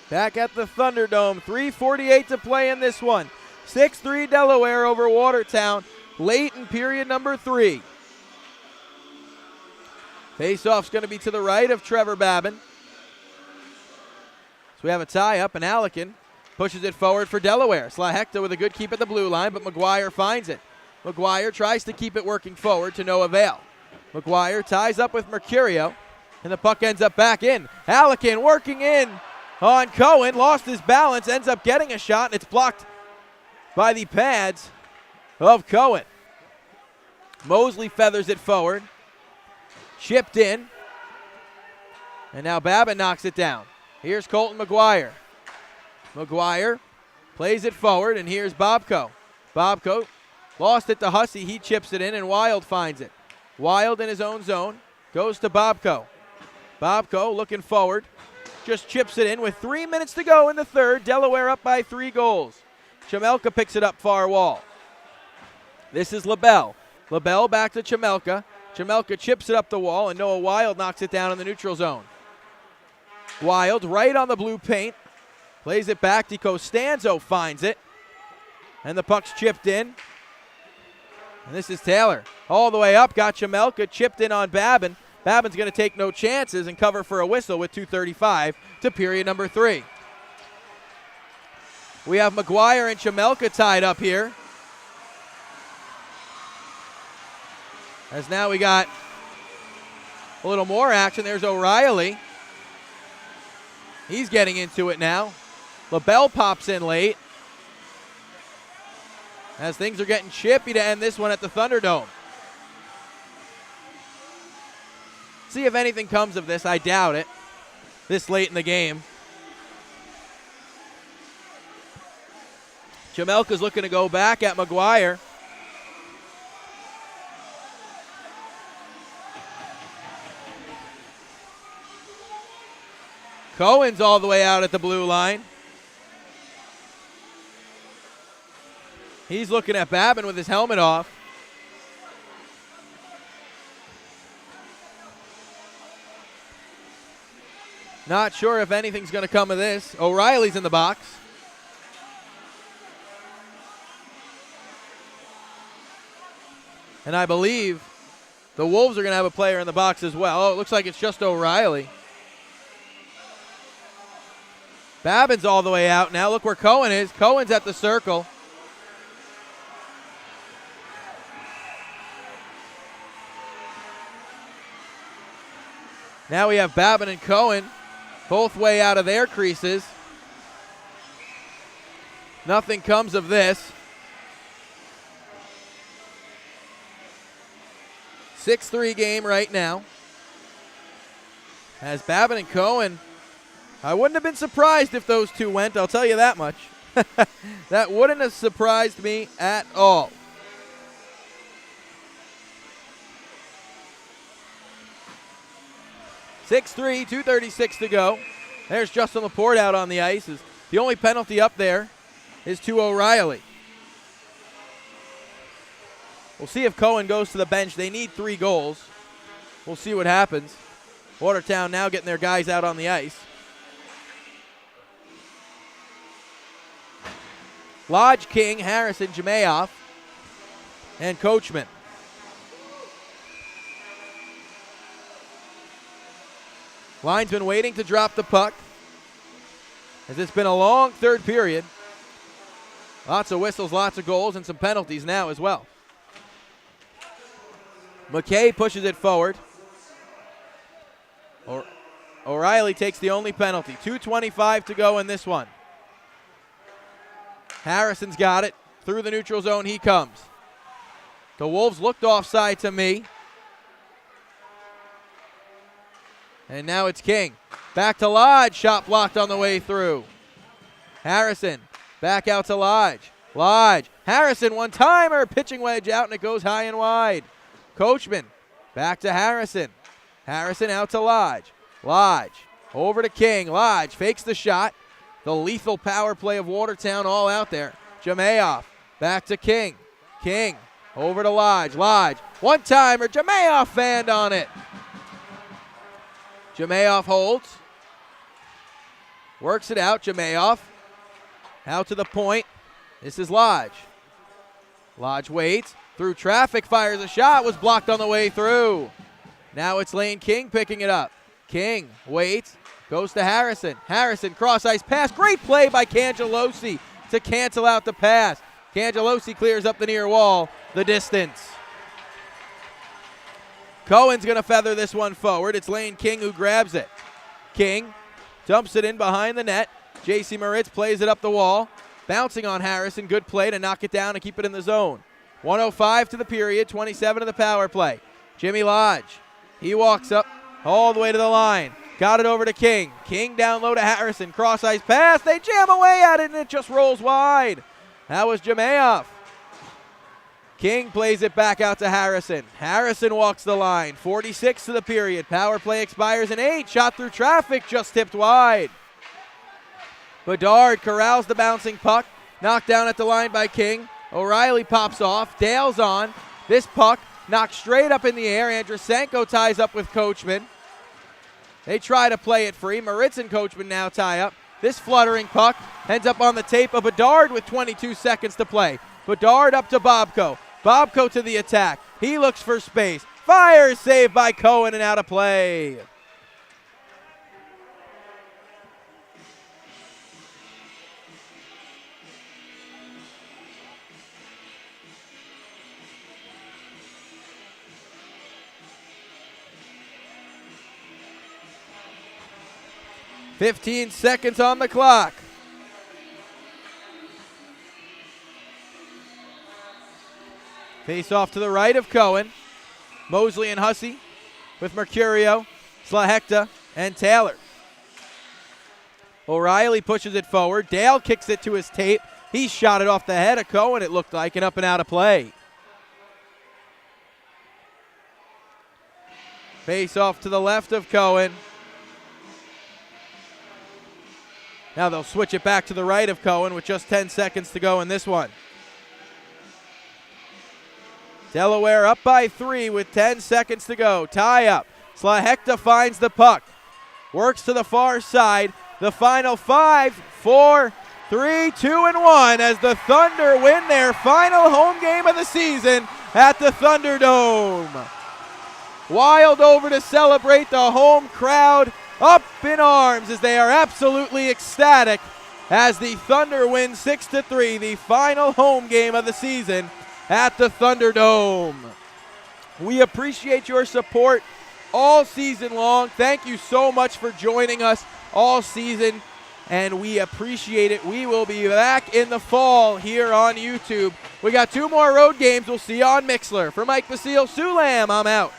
Back at the Thunderdome, 3:48 to play in this one. 6-3 Delaware over Watertown, late in period number 3. Faceoff's going to be to the right of Trevor Babin. So we have a tie-up, and Alekin pushes it forward for Delaware. Slahekta with a good keep at the blue line, but McGuire finds it. McGuire tries to keep it working forward to no avail. McGuire ties up with Mercurio, and the puck ends up back in. Alekin working in on Cohen, lost his balance, ends up getting a shot, and it's blocked by the pads of Cohen. Mosley feathers it forward, chipped in, and now Babin knocks it down. Here's Colton McGuire. McGuire plays it forward, and here's Bobko. Bobko lost it to Hussey, he chips it in, and Wild finds it. Wild in his own zone, goes to Bobko. Bobko looking forward. Just chips it in with 3 minutes to go in the third. Delaware up by 3 goals. Chamelka picks it up far wall. This is LaBelle. LaBelle back to Chamelka. Chamelka chips it up the wall, and Noah Wild knocks it down in the neutral zone. Wild right on the blue paint. Plays it back. DiCostanzo finds it. And the puck's chipped in. And this is Taylor. All the way up. Got Chamelka. Chipped in on Babin. Babin's going to take no chances and cover for a whistle with 2:35 to period number 3. We have McGuire and Chamelka tied up here. As now we got a little more action. There's O'Reilly. He's getting into it now. LaBelle pops in late. As things are getting chippy to end this one at the Thunderdome. See if anything comes of this. I doubt it. This late in the game. Chamelka's looking to go back at McGuire. Cohen's all the way out at the blue line. He's looking at Babin with his helmet off. Not sure if anything's going to come of this. O'Reilly's in the box. And I believe the Wolves are going to have a player in the box as well. Oh, it looks like it's just O'Reilly. Babin's all the way out now. Look where Cohen is. Cohen's at the circle. Now we have Babin and Cohen both way out of their creases. Nothing comes of this. 6-3 game right now. As Babin and Cohen, I wouldn't have been surprised if those two went, I'll tell you that much. That wouldn't have surprised me at all. (6-3), 2:36 to go. There's Justin Laporte out on the ice. The only penalty up there is to O'Reilly. We'll see if Cohen goes to the bench. They need 3 goals. We'll see what happens. Watertown now getting their guys out on the ice. Lodge, King, Harrison, Jamayoff, and Coachman. Linesman waiting to drop the puck, as it's been a long third period. Lots of whistles, lots of goals, and some penalties now as well. McKay pushes it forward. O'Reilly takes the only penalty. 2:25 to go in this one. Harrison's got it. Through the neutral zone he comes. The Wolves looked offside to me. And now it's King. Back to Lodge. Shot blocked on the way through. Harrison back out to Lodge. Lodge. Harrison, one-timer. Pitching wedge out, and it goes high and wide. Coachman back to Harrison. Harrison out to Lodge. Lodge over to King. Lodge fakes the shot. The lethal power play of Watertown all out there. Jamayoff back to King. King over to Lodge. Lodge, one-timer. Jamayoff fanned on it. Jamayoff holds. Works it out. Jamayoff out to the point. This is Lodge. Lodge waits. Through traffic, fires a shot. Was blocked on the way through. Now it's Lane King picking it up. King waits. Goes to Harrison. Harrison, cross-ice pass. Great play by Cangelosi to cancel out the pass. Cangelosi clears up the near wall. The distance. Cohen's going to feather this one forward. It's Lane King who grabs it. King dumps it in behind the net. J.C. Moritz plays it up the wall. Bouncing on Harrison. Good play to knock it down and keep it in the zone. 1:05 to the period. 27 to the power play. Jimmy Lodge. He walks up all the way to the line. Got it over to King. King down low to Harrison. Cross-ice pass. They jam away at it, and it just rolls wide. That was Jamayoff. King plays it back out to Harrison. Harrison walks the line. 46 to the period. Power play expires in 8. Shot through traffic, just tipped wide. Bedard corrals the bouncing puck. Knocked down at the line by King. O'Reilly pops off. Dale's on. This puck knocked straight up in the air. Andrusenko ties up with Coachman. They try to play it free. Moritz and Coachman now tie up. This fluttering puck ends up on the tape of Bedard with 22 seconds to play. Bedard up to Bobko. Bobko to the attack. He looks for space. Fires, saved by Cohen and out of play. "15 seconds on the clock. Face off to the right of Cohen. Mosley and Hussey with Mercurio, Slahekta, and Taylor. O'Reilly pushes it forward. Dale kicks it to his tape. He shot it off the head of Cohen, it looked like, and up and out of play. Face off to the left of Cohen. Now they'll switch it back to the right of Cohen with just 10 seconds to go in this one. Delaware up by 3 with 10 seconds to go. Tie up. Slahekta finds the puck. Works to the far side. The final 5, 4, 3, 2, and 1 as the Thunder win their final home game of the season at the Thunderdome. Wild over to celebrate, the home crowd up in arms as they are absolutely ecstatic as the Thunder win 6-3, the final home game of the season at the Thunderdome. We appreciate your support all season long. Thank you so much for joining us all season, and we appreciate it. We will be back in the fall here on YouTube. We got 2 more road games. We'll see you on Mixler. For Mike Basile, Sue Lamb, I'm out.